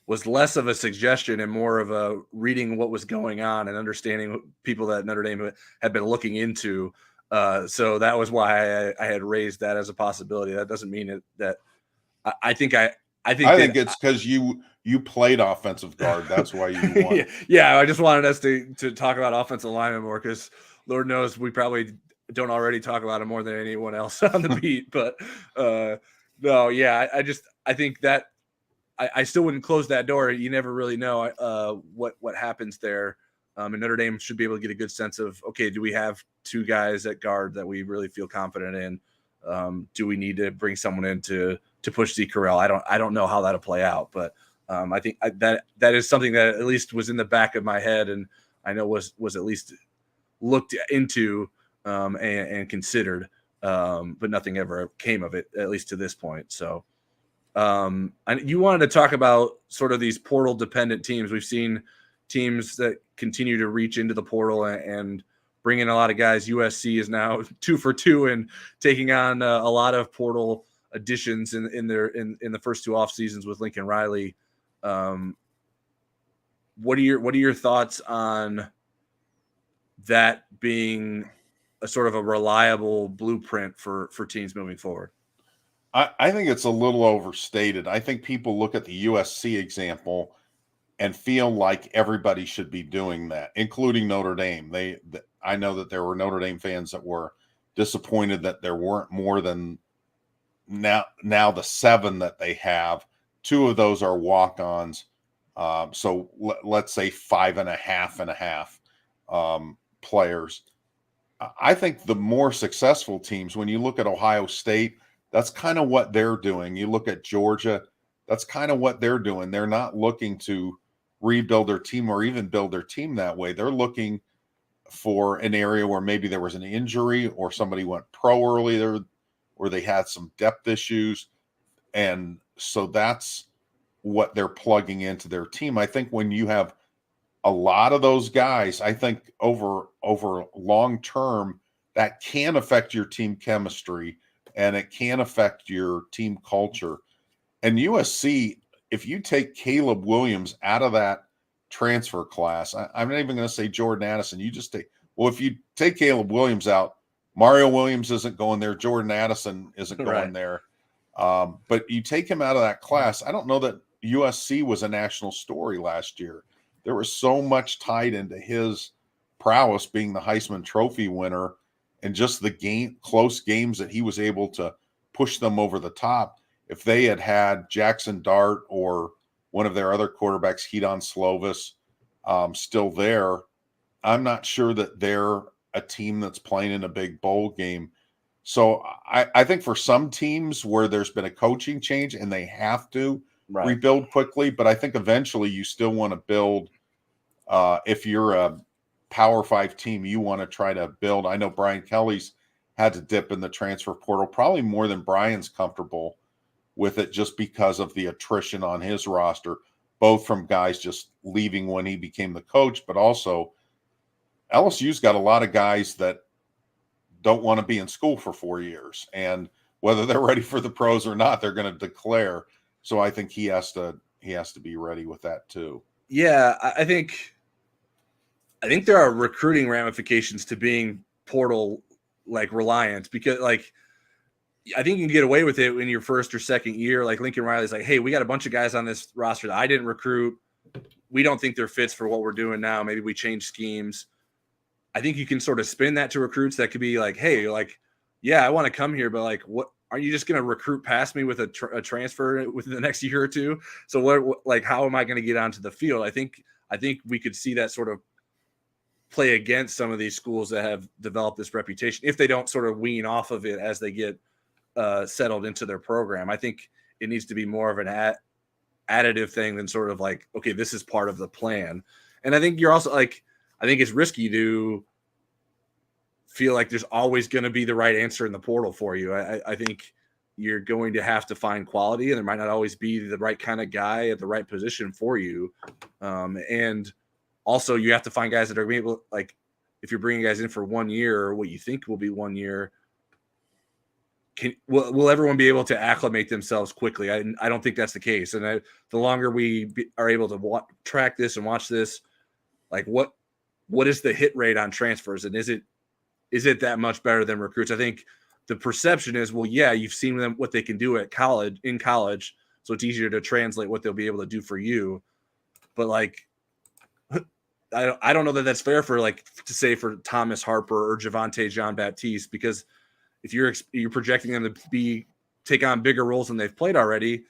was less of a suggestion and more of a reading what was going on and understanding people that Notre Dame had been looking into. So that was why I had raised that as a possibility. That doesn't mean that I think it's because you played offensive guard. That's why you won. Yeah. I just wanted us to talk about offensive linemen more because Lord knows we probably don't already talk about him more than anyone else on the beat. But no, yeah, I think that I still wouldn't close that door. You never really know what happens there. And Notre Dame should be able to get a good sense of, okay, do we have two guys at guard that we really feel confident in? Do we need to bring someone in to push Zeke Correll? I don't know how that'll play out, but I think that is something that at least was in the back of my head, and I know was at least looked into and considered, but nothing ever came of it, at least to this point. So and you wanted to talk about sort of these portal dependent teams. We've seen teams that continue to reach into the portal and bring in a lot of guys. USC is now 2 for 2 and taking on a lot of portal additions in the first two off seasons with Lincoln Riley. What are your thoughts on that being a sort of a reliable blueprint for teams moving forward? I think it's a little overstated. I think people look at the USC example and feel like everybody should be doing that, including Notre Dame. I know that there were Notre Dame fans that were disappointed that there weren't more than now the 7 that they have. 2 of those are walk-ons. So let's say 5.5 players. I think the more successful teams, when you look at Ohio State, that's kind of what they're doing. You look at Georgia, that's kind of what they're doing. They're not looking to rebuild their team or even build their team that way. They're looking for an area where maybe there was an injury or somebody went pro early there, or they had some depth issues. And so that's what they're plugging into their team. I think when you have a lot of those guys, I think over long term, that can affect your team chemistry and it can affect your team culture. And USC, if you take Caleb Williams out of that transfer class, I'm not even going to say Jordan Addison. You just if you take Caleb Williams out, Mario Williams isn't going there. Jordan Addison isn't going there. But you take him out of that class. I don't know that USC was a national story last year. There was so much tied into his prowess being the Heisman Trophy winner and just the close games that he was able to push them over the top. If they had Jackson Dart or one of their other quarterbacks, Hedon Slovis, still there, I'm not sure that they're a team that's playing in a big bowl game. So I think for some teams where there's been a coaching change and they have to rebuild quickly, but I think eventually you still want to build. If you're a Power 5 team, you want to try to build. I know Brian Kelly's had to dip in the transfer portal, probably more than Brian's comfortable with it just because of the attrition on his roster, both from guys just leaving when he became the coach, but also LSU's got a lot of guys that don't want to be in school for 4 years. And whether they're ready for the pros or not, they're going to declare. So I think he has to be ready with that too. Yeah, I think there are recruiting ramifications to being portal like reliant, because like I think you can get away with it in your first or second year. Like Lincoln Riley's like, hey, we got a bunch of guys on this roster that I didn't recruit. We don't think they're fits for what we're doing now. Maybe we change schemes. I think you can sort of spin that to recruits. That could be like, hey, like, yeah, I want to come here, but like, what are you just going to recruit past me with a transfer within the next year or two? So what like, how am I going to get onto the field? I think we could see that sort of play against some of these schools that have developed this reputation if they don't sort of wean off of it as they get settled into their program. I think it needs to be more of an additive thing than sort of like, okay, this is part of the plan. And I think you're also like, I think it's risky to feel like there's always going to be the right answer in the portal for you. I think you're going to have to find quality, and there might not always be the right kind of guy at the right position for you. And also you have to find guys that are able, like if you're bringing guys in for 1 year or what you think will be 1 year, will everyone be able to acclimate themselves quickly? I don't think that's the case. And the longer we are able to track this and watch this, like what is the hit rate on transfers, and is it that much better than recruits? I think the perception is, well, yeah, you've seen them what they can do in college, so it's easier to translate what they'll be able to do for you. But like, I don't know that that's fair for like to say for Thomas Harper or Javante Jean-Baptiste, because if you're projecting them to take on bigger roles than they've played already,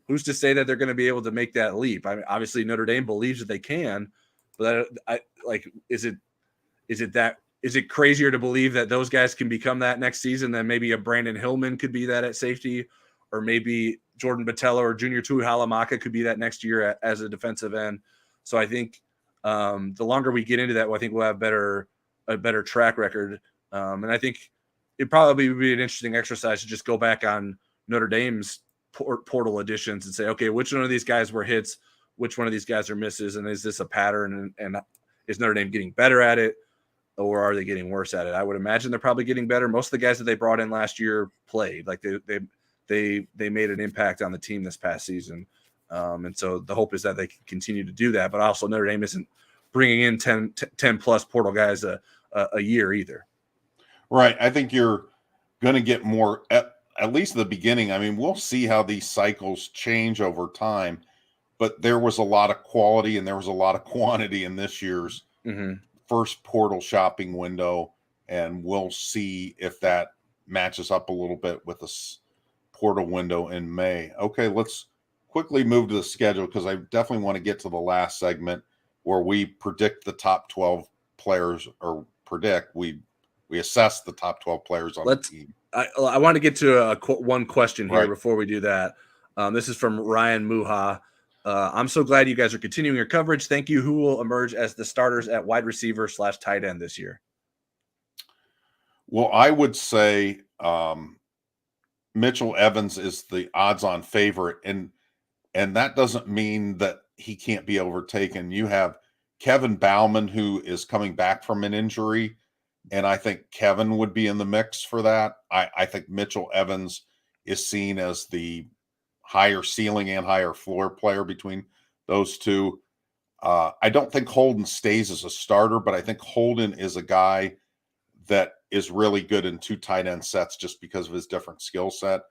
who's to say that they're going to be able to make that leap? I mean, obviously Notre Dame believes that they can, but is it crazier to believe that those guys can become that next season than maybe a Brandon Hillman could be that at safety, or maybe Jordan Botello or Junior Tuihalamaka could be that next year as a defensive end? So I think the longer we get into that, I think we'll have a better track record. And I think it probably would be an interesting exercise to just go back on Notre Dame's portal additions and say, okay, which one of these guys were hits, which one of these guys are misses, and is this a pattern? And is Notre Dame getting better at it, or are they getting worse at it? I would imagine they're probably getting better. Most of the guys that they brought in last year played. Like they made an impact on the team this past season. And so the hope is that they can continue to do that. But also Notre Dame isn't bringing in 10 plus portal guys a year either. Right. I think you're going to get more, at least at the beginning. I mean, we'll see how these cycles change over time, but there was a lot of quality and there was a lot of quantity in this year's first portal shopping window. And we'll see if that matches up a little bit with the portal window in May. Okay, let's quickly move to the schedule, because I definitely want to get to the last segment where we predict the top 12 players, or we assess the top 12 players on the team. I want to get to one question here before we do that. This is from Ryan Muha. I'm so glad you guys are continuing your coverage. Thank you. Who will emerge as the starters at wide receiver / tight end this year? Well, I would say Mitchell Evans is the odds-on favorite, and that doesn't mean that he can't be overtaken. You have Kevin Bauman, who is coming back from an injury, and I think Kevin would be in the mix for that. I think Mitchell Evans is seen as the higher ceiling and higher floor player between those two. I don't think Holden stays as a starter, but I think Holden is a guy that is really good in two tight end sets just because of his different skill set.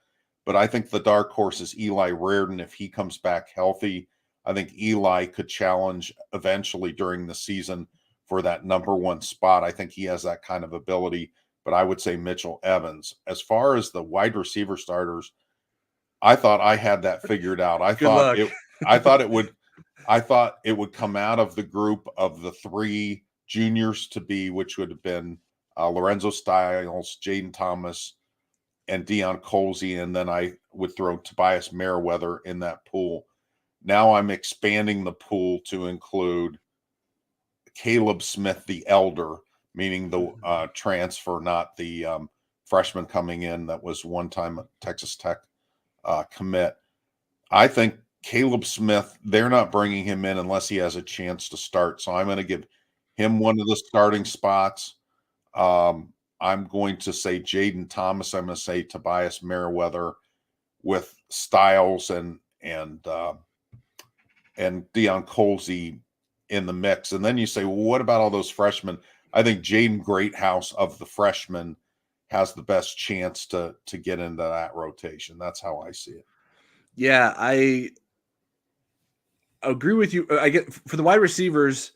But I think the dark horse is Eli Reardon. If he comes back healthy, I think Eli could challenge eventually during the season for that number one spot. I think he has that kind of ability, but I would say Mitchell Evans. As far as the wide receiver starters, I thought I had that figured out. I thought it would come out of the group of the three juniors to be, which would have been Lorenzo Styles, Jaden Thomas, and Deion Colsey, and then I would throw Tobias Merriweather in that pool. Now I'm expanding the pool to include Caleb Smith, the elder, meaning the transfer, not the freshman coming in that was one-time Texas Tech commit. I think Caleb Smith, they're not bringing him in unless he has a chance to start. So I'm going to give him one of the starting spots. I'm going to say Jaden Thomas. I'm going to say Tobias Merriweather with Styles and and Deion Colsey in the mix. And then you say, well, what about all those freshmen? I think Jaden Greathouse of the freshmen has the best chance to get into that rotation. That's how I see it. Yeah, I agree with you. I get for the wide receivers,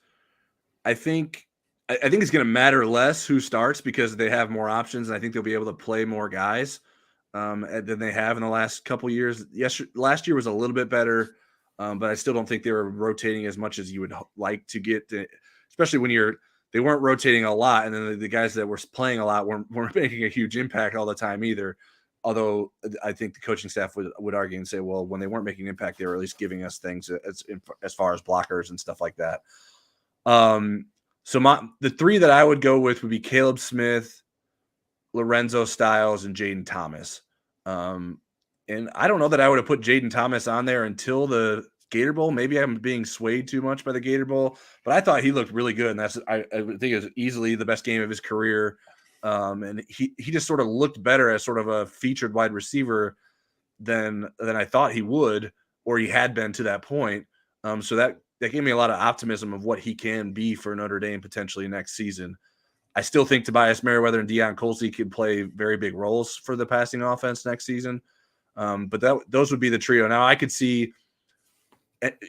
I think it's going to matter less who starts because they have more options, and I think they'll be able to play more guys than they have in the last couple years. Yes, last year was a little bit better, but I still don't think they were rotating as much as you would like to get, especially when they weren't rotating a lot, and then the guys that were playing a lot weren't making a huge impact all the time either. Although I think the coaching staff would argue and say, well, when they weren't making an impact, they were at least giving us things as far as blockers and stuff like that. So the three that I would go with would be Caleb Smith, Lorenzo Styles, and Jaden Thomas. And I don't know that I would have put Jaden Thomas on there until the Gator Bowl. Maybe I'm being swayed too much by the Gator Bowl, but I thought he looked really good, and I think it was easily the best game of his career. And he just sort of looked better as sort of a featured wide receiver than I thought he would, or he had been to that point. So that gave me a lot of optimism of what he can be for Notre Dame potentially next season. I still think Tobias Merriweather and Deion Colsey could play very big roles for the passing offense next season. But those would be the trio. Now I could see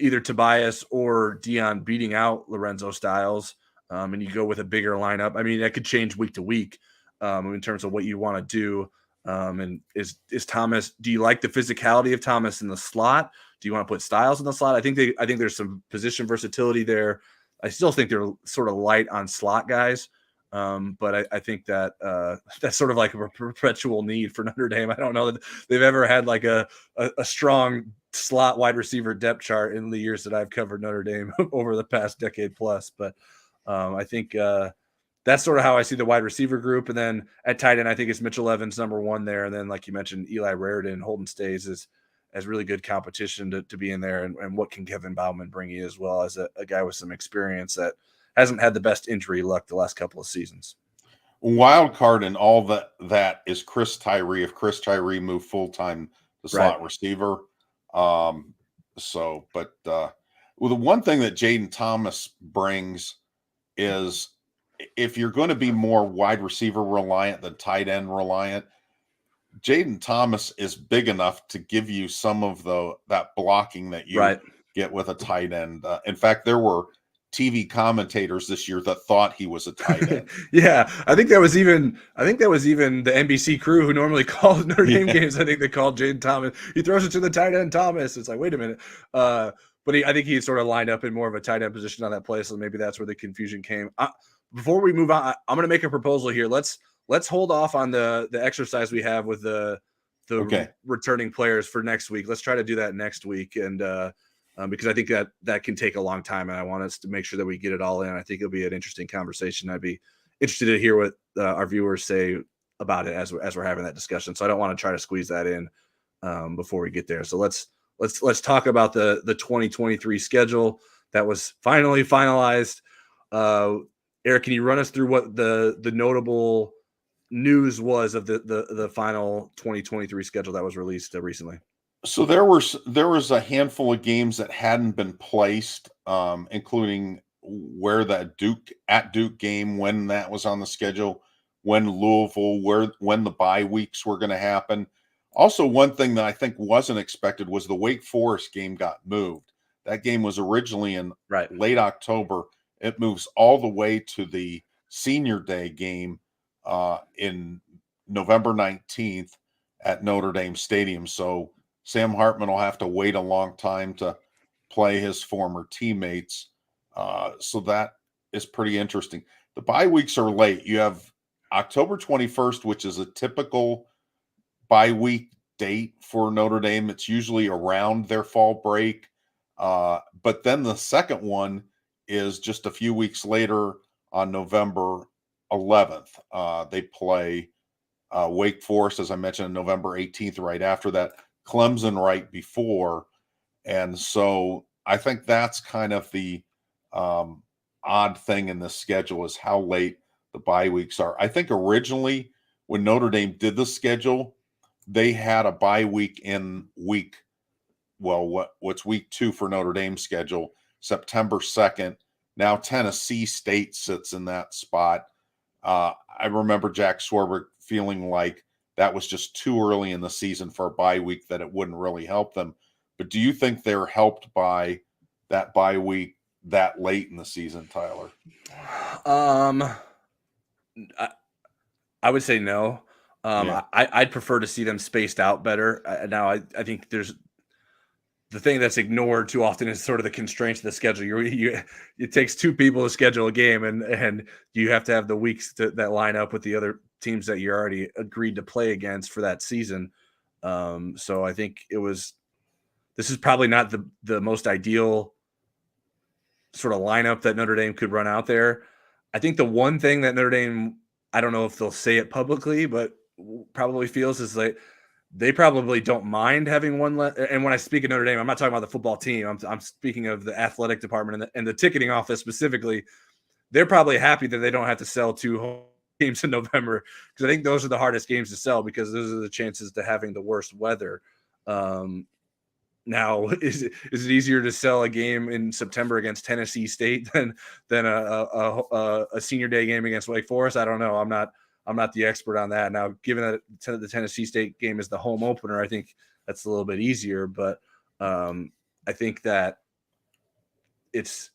either Tobias or Deion beating out Lorenzo Styles, and you go with a bigger lineup. I mean, that could change week to week in terms of what you want to do. And is Thomas? Do you like the physicality of Thomas in the slot? Do you want to put Styles in the slot? I think there's some position versatility there. I still think they're sort of light on slot guys. But I think that that's sort of like a perpetual need for Notre Dame. I don't know that they've ever had like a strong slot wide receiver depth chart in the years that I've covered Notre Dame over the past decade plus. But I think that's sort of how I see the wide receiver group. And then at tight end, I think it's Mitchell Evans number one there. And then, like you mentioned, Eli Raridan, Holden Stays as really good competition to be in there. And what can Kevin Bauman bring you as well as a guy with some experience that hasn't had the best injury luck the last couple of seasons. Wild card and all that is Chris Tyree. If Chris Tyree moved full-time to slot receiver. Well, the one thing that Jaden Thomas brings is if you're going to be more wide receiver reliant than tight end reliant, Jaden Thomas is big enough to give you some of that blocking that you get with a tight end. In fact, there were TV commentators this year that thought he was a tight end. Yeah, I think that was even the NBC crew who normally calls Notre Dame games. I think they called Jaden Thomas. He throws it to the tight end Thomas. It's like, wait a minute. But I think he sort of lined up in more of a tight end position on that play, so maybe that's where the confusion came. Before we move on, I'm going to make a proposal here. Let's hold off on the exercise we have with the returning players for next week. Let's try to do that next week, and because I think that can take a long time, and I want us to make sure that we get it all in. I think it'll be an interesting conversation. I'd be interested to hear what our viewers say about it as we're having that discussion. So I don't want to try to squeeze that in before we get there. So let's talk about the 2023 schedule that was finally finalized. Eric, can you run us through what the notable news was of the final 2023 schedule that was released recently? So there was a handful of games that hadn't been placed, including where that Duke game, when that was on the schedule, when Louisville, when the bye weeks were going to happen. Also, one thing that I think wasn't expected was the Wake Forest game got moved. That game was originally in late October. It moves all the way to the Senior Day game in November 19th at Notre Dame Stadium. So Sam Hartman will have to wait a long time to play his former teammates. So that is pretty interesting. The bye weeks are late. You have October 21st, which is a typical bye week date for Notre Dame. It's usually around their fall break. But then the second one is just a few weeks later on November 11th. They play Wake Forest, as I mentioned, on November 18th, right after that. Clemson right before. And so I think that's kind of the odd thing in the schedule is how late the bye weeks are. I think originally when Notre Dame did the schedule, they had a bye week in week what's week 2 for Notre Dame's schedule, September 2nd. Now Tennessee State sits in that spot. I remember Jack Swarbrick feeling like that was just too early in the season for a bye week, that it wouldn't really help them. But do you think they're helped by that bye week that late in the season, Tyler? I would say no. Yeah. I'd prefer to see them spaced out better. Now, I think there's the thing that's ignored too often is sort of the constraints of the schedule. It takes 2 people to schedule a game, and you have to have the weeks that line up with the other teams that you already agreed to play against for that season. So I think this is probably not the most ideal sort of lineup that Notre Dame could run out there. I think the one thing that Notre Dame, I don't know if they'll say it publicly, but probably feels is like they probably don't mind having one. And when I speak of Notre Dame, I'm not talking about the football team. I'm speaking of the athletic department and the ticketing office specifically. They're probably happy that they don't have to sell 2 home games in November, because I think those are the hardest games to sell, because those are the chances to having the worst weather. Now, is it easier to sell a game in September against Tennessee State than a senior day game against Wake Forest? I don't know. I'm not the expert on that. Now, given that the Tennessee State game is the home opener, I think that's a little bit easier. But I think that it's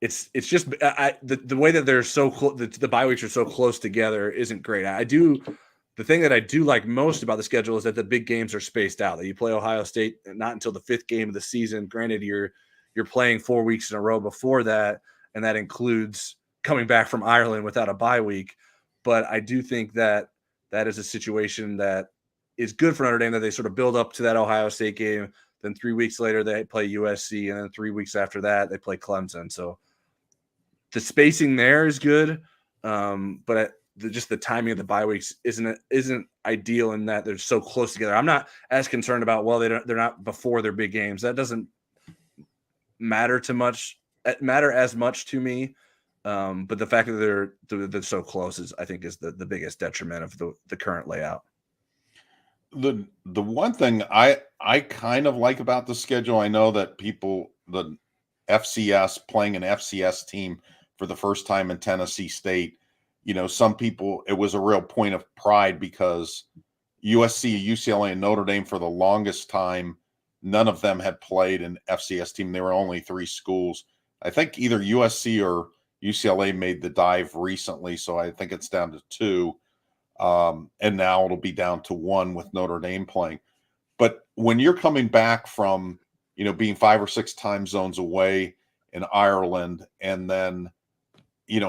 just the way that they're so close. The bye weeks are so close together isn't great. The thing that I do like most about the schedule is that the big games are spaced out. That you play Ohio State not until the 5th game of the season. Granted, you're playing 4 weeks in a row before that, and that includes coming back from Ireland without a bye week. But I do think that is a situation that is good for Notre Dame, that they sort of build up to that Ohio State game. Then 3 weeks later, they play USC, and then 3 weeks after that, they play Clemson. So the spacing there is good, but just the timing of the bye weeks isn't ideal in that they're so close together. I'm not as concerned about, they're not before their big games. That doesn't matter as much to me. But the fact that they're so close I think is the biggest detriment of the current layout. The one thing I kind of like about the schedule, I know that the FCS, playing an FCS team for the first time in Tennessee State, some people, it was a real point of pride, because USC, UCLA, and Notre Dame, for the longest time, none of them had played an FCS team. There were only 3 schools. I think either USC or UCLA made the dive recently, so I think it's down to 2. And now it'll be down to 1 with Notre Dame playing. But when you're coming back from, being 5 or 6 time zones away in Ireland, and then,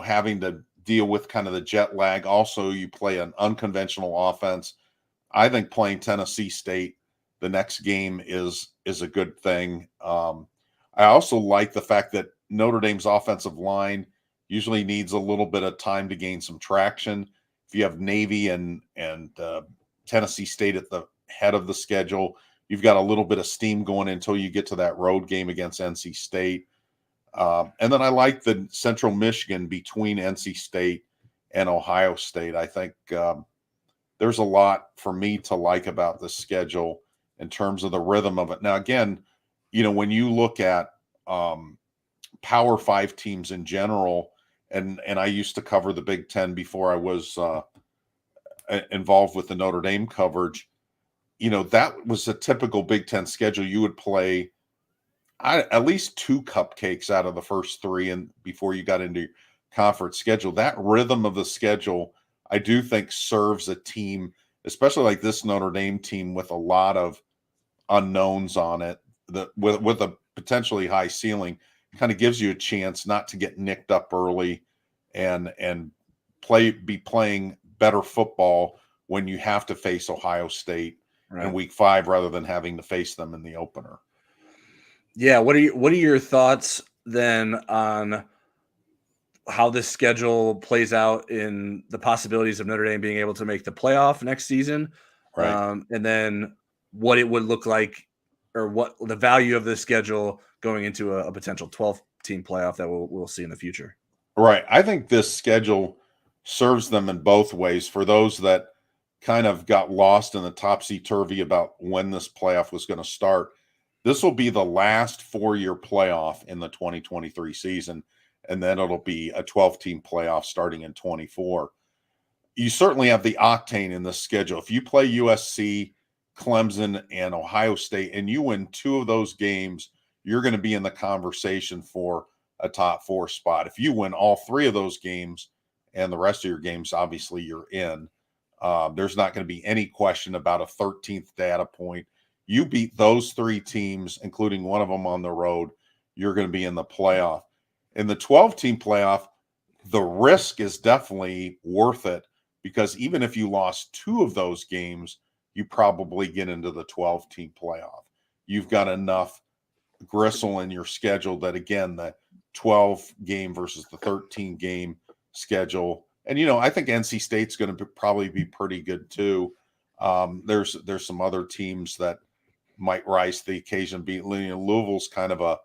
having to deal with kind of the jet lag. Also, you play an unconventional offense. I think playing Tennessee State the next game is a good thing. I also like the fact that Notre Dame's offensive line usually needs a little bit of time to gain some traction. If you have Navy and Tennessee State at the head of the schedule, you've got a little bit of steam going until you get to that road game against NC State. And then I like the Central Michigan between NC State and Ohio State. I think there's a lot for me to like about the schedule in terms of the rhythm of it. Now, again, when you look at Power 5 teams in general, and I used to cover the Big Ten before I was involved with the Notre Dame coverage, that was a typical Big Ten schedule. You would play at least 2 cupcakes out of the first 3, and before you got into your conference schedule. That rhythm of the schedule, I do think, serves a team, especially like this Notre Dame team with a lot of unknowns on it, with a potentially high ceiling, kind of gives you a chance not to get nicked up early and be playing better football when you have to face Ohio State in week 5 rather than having to face them in the opener. Yeah, what are your thoughts then on how this schedule plays out in the possibilities of Notre Dame being able to make the playoff next season? Right. And then what it would look like, or what the value of this schedule going into a potential 12-team playoff that we'll see in the future. Right. I think this schedule serves them in both ways. For those that kind of got lost in the topsy-turvy about when this playoff was going to start, This will be the last 4-year playoff in the 2023 season, and then it'll be a 12-team playoff starting in 24. You certainly have the octane in this schedule. If you play USC, Clemson, and Ohio State, and you win 2 of those games, you're going to be in the conversation for a top 4 spot. If you win all 3 of those games and the rest of your games, obviously you're in. There's not going to be any question about a 13th data point. You beat those 3 teams, including one of them on the road, you're going to be in the playoff. In the 12-team playoff, the risk is definitely worth it, because even if you lost 2 of those games, you probably get into the 12-team playoff. You've got enough gristle in your schedule that, again, the 12-game versus the 13-game schedule. And, I think NC State's going to probably be pretty good too. There's some other teams that might rise to the occasion. Louisville's kind of a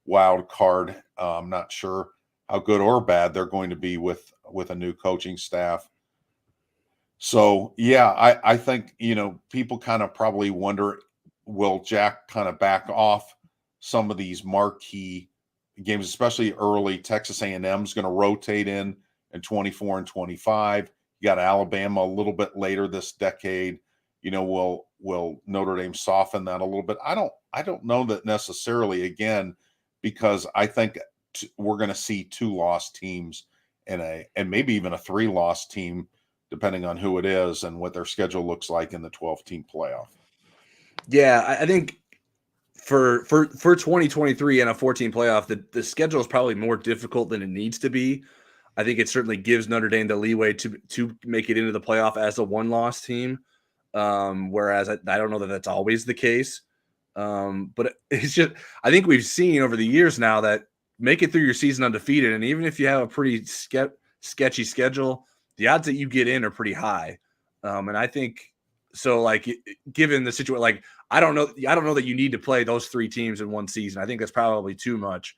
wild card. I'm not sure how good or bad they're going to be with a new coaching staff. So, yeah, I think, people kind of probably wonder, will Jack kind of back off some of these marquee games, especially early? Texas A&M is going to rotate in 24 and 25. You got Alabama a little bit later this decade. Will Notre Dame soften that a little bit? I don't know that necessarily, again, because I think we're going to see 2 lost teams and maybe even a 3 lost team, depending on who it is and what their schedule looks like in the 12-team playoff. Yeah, I think for 2023 and a 14 playoff, the schedule is probably more difficult than it needs to be. I think it certainly gives Notre Dame the leeway to make it into the playoff as a 1-loss team, whereas I don't know that that's always the case. But it's just, I think we've seen over the years now that make it through your season undefeated, and even if you have a pretty sketchy schedule, the odds that you get in are pretty high. And I think so. Like, given the situation, like I don't know that you need to play those 3 teams in one season. I think that's probably too much.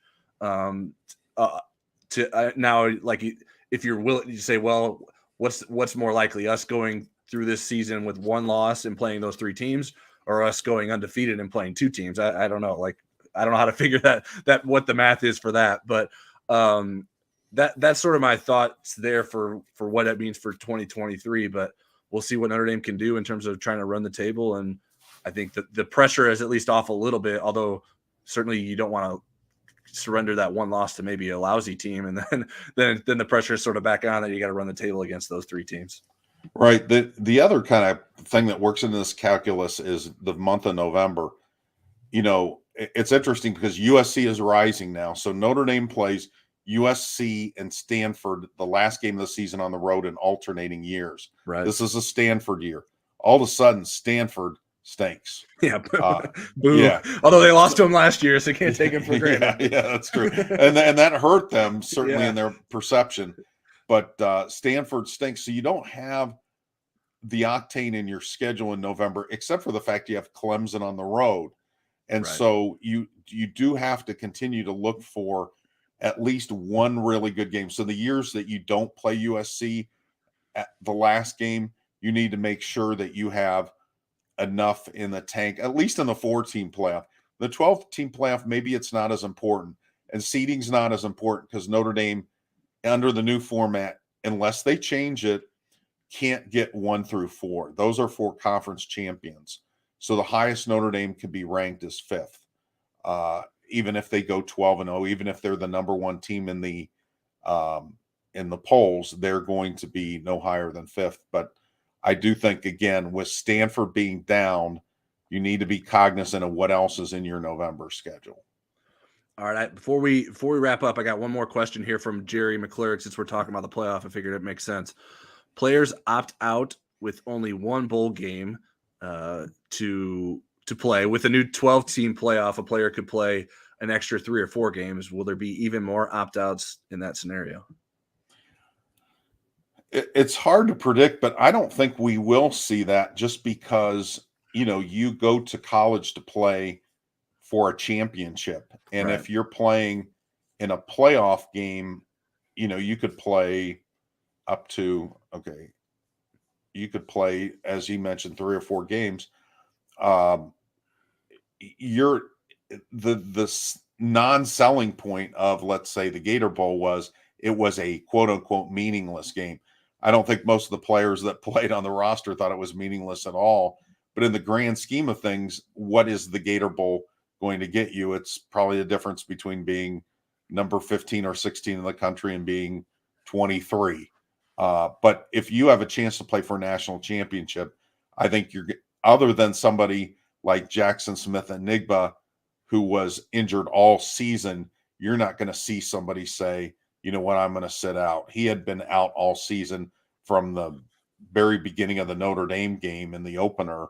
Now, like, if you're willing to say, well, what's more likely, us going through this season with 1 loss and playing those 3 teams, or us going undefeated and playing 2 teams? I don't know. Like, I don't know how to figure that what the math is for that, but that's sort of my thoughts there for what it means for 2023. But we'll see what Notre Dame can do in terms of trying to run the table. And I think that the pressure is at least off a little bit, although certainly you don't want to surrender that 1 loss to maybe a lousy team, and then the pressure is sort of back on that you got to run the table against those 3 teams. Right. The other kind of thing that works into this calculus is the month of November. It's interesting because USC is rising now. So Notre Dame plays USC and Stanford the last game of the season on the road in alternating years. Right. This is a Stanford year. All of a sudden, Stanford stinks. Yeah. Boo. Yeah. Although they lost to him last year, so you can't take him for granted. Yeah, that's true. And that hurt them, certainly, in their perception. But Stanford stinks. So you don't have the octane in your schedule in November, except for the fact you have Clemson on the road. And so you do have to continue to look for at least 1 really good game. So the years that you don't play USC at the last game, you need to make sure that you have enough in the tank, at least in the 4-team playoff. The 12-team playoff, maybe it's not as important, and seeding's not as important because Notre Dame, under the new format, unless they change it, can't get 1 through 4. Those are 4 conference champions. So the highest Notre Dame could be ranked is 5th. Even if they go 12-0, even if they're the number 1 team in the polls, they're going to be no higher than 5th. But I do think, again, with Stanford being down, you need to be cognizant of what else is in your November schedule. All right. Before we wrap up, I got one more question here from Jerry McClurg. Since we're talking about the playoff, I figured it makes sense. Players opt out with only 1 bowl game to play. With a new 12-team playoff, a player could play an extra 3 or 4 games. Will there be even more opt-outs in that scenario? It's hard to predict, but I don't think we will see that, just because, you go to college to play for a championship. And if you're playing in a playoff game, you could play up to, you could play, as you mentioned, 3 or 4 games. the non-selling point of, let's say, the Gator Bowl was it was a quote unquote meaningless game. I don't think most of the players that played on the roster thought it was meaningless at all. But in the grand scheme of things, what is the Gator Bowl going to get you? It's probably the difference between being number 15 or 16 in the country and being 23. But if you have a chance to play for a national championship, I think you're, other than somebody like Jackson Smith and Nigba, who was injured all season, you're not going to see somebody say, you know what, I'm going to sit out. He had been out all season from the very beginning of the Notre Dame game in the opener.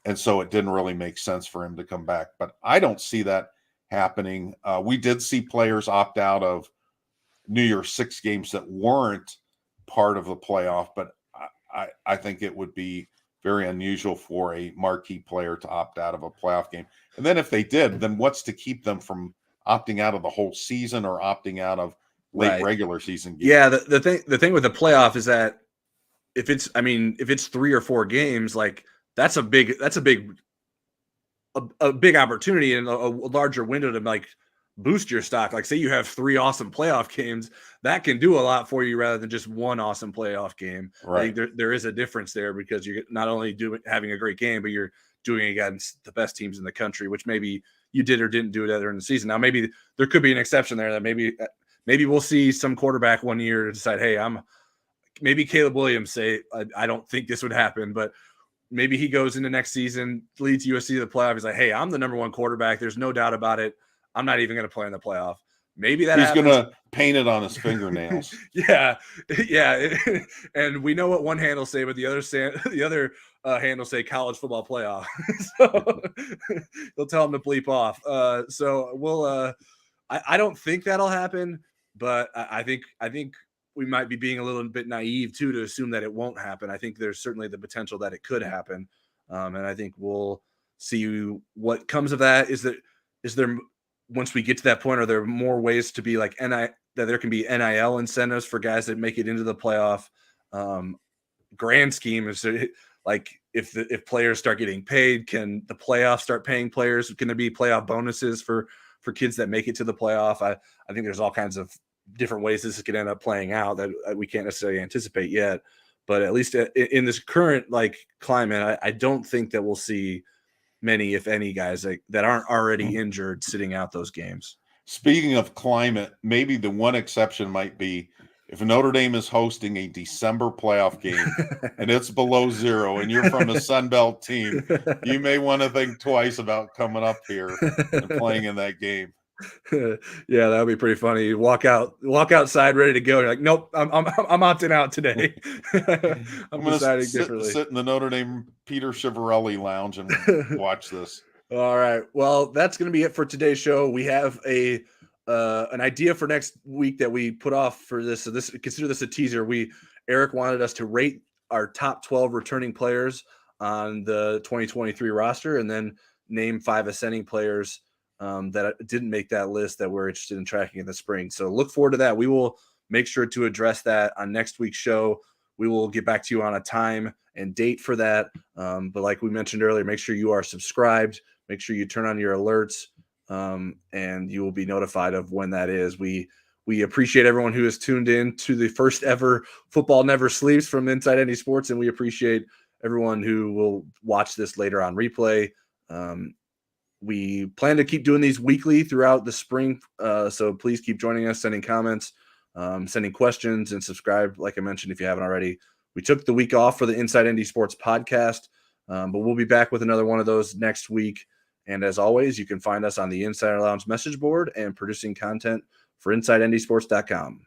And so it didn't really make sense for him to come back. But I don't see that happening. We did see players opt out of New Year's Six games that weren't part of the playoff, but I think it would be very unusual for a marquee player to opt out of a playoff game. And then if they did, then what's to keep them from opting out of the whole season or opting out of late regular season games? Yeah, the thing with the playoff is that if it's 3 or 4 games, like that's a big opportunity and a larger window to like boost your stock. Like say you have 3 awesome playoff games, that can do a lot for you rather than just one awesome playoff game. Right. I think there is a difference there because you're not only having a great game, but you're doing it against the best teams in the country, which maybe you did or didn't do it during the season. Now maybe there could be an exception there that maybe we'll see some quarterback one year decide, hey, maybe Caleb Williams say, I don't think this would happen, but maybe he goes into next season, leads USC to the playoff. He's like, hey, I'm the number 1 quarterback. There's no doubt about it. I'm not even going to play in the playoff. Maybe that he's happens. Going to paint it on his fingernails. Yeah. And we know what one handle say, but the other handle say college football playoff. So they'll tell him to bleep off. So we'll. I don't think that'll happen, but I think we might be being a little bit naive too to assume that it won't happen. I think there's certainly the potential that it could happen, and I think we'll see what comes of that. Is there once we get to that point, are there more ways to be like that there can be NIL incentives for guys that make it into the playoff? Grand scheme is like if players start getting paid, can the playoffs start paying players? Can there be playoff bonuses for kids that make it to the playoff? I think there's all kinds of different ways this could end up playing out that we can't necessarily anticipate yet. But at least in this current like climate, I don't think that we'll see many, if any, guys that aren't already injured sitting out those games. Speaking of climate, maybe the one exception might be if Notre Dame is hosting a December playoff game and it's below 0 and you're from a Sun Belt team, you may want to think twice about coming up here and playing in that game. Yeah, that would be pretty funny. You walk outside ready to go. You're like, nope, I'm opting out today. I'm deciding differently. Sit in the Notre Dame Peter Chivarelli lounge and watch this. All right. Well, that's going to be it for today's show. We have an idea for next week that we put off for this. So consider this a teaser. Eric wanted us to rate our top 12 returning players on the 2023 roster and then name 5 ascending players that didn't make that list that we're interested in tracking in the spring. So look forward to that. We will make sure to address that on next week's show. We will get back to you on a time and date for that. But like we mentioned earlier, make sure you are subscribed. Make sure you turn on your alerts, and you will be notified of when that is. We appreciate everyone who has tuned in to the first ever Football Never Sleeps from Inside ND Sports, and we appreciate everyone who will watch this later on replay. We plan to keep doing these weekly throughout the spring, so please keep joining us, sending comments, sending questions, and subscribe, like I mentioned, if you haven't already. We took the week off for the Inside ND Sports podcast, but we'll be back with another one of those next week. And as always, you can find us on the Insider Lounge message board and producing content for InsideNDSports.com.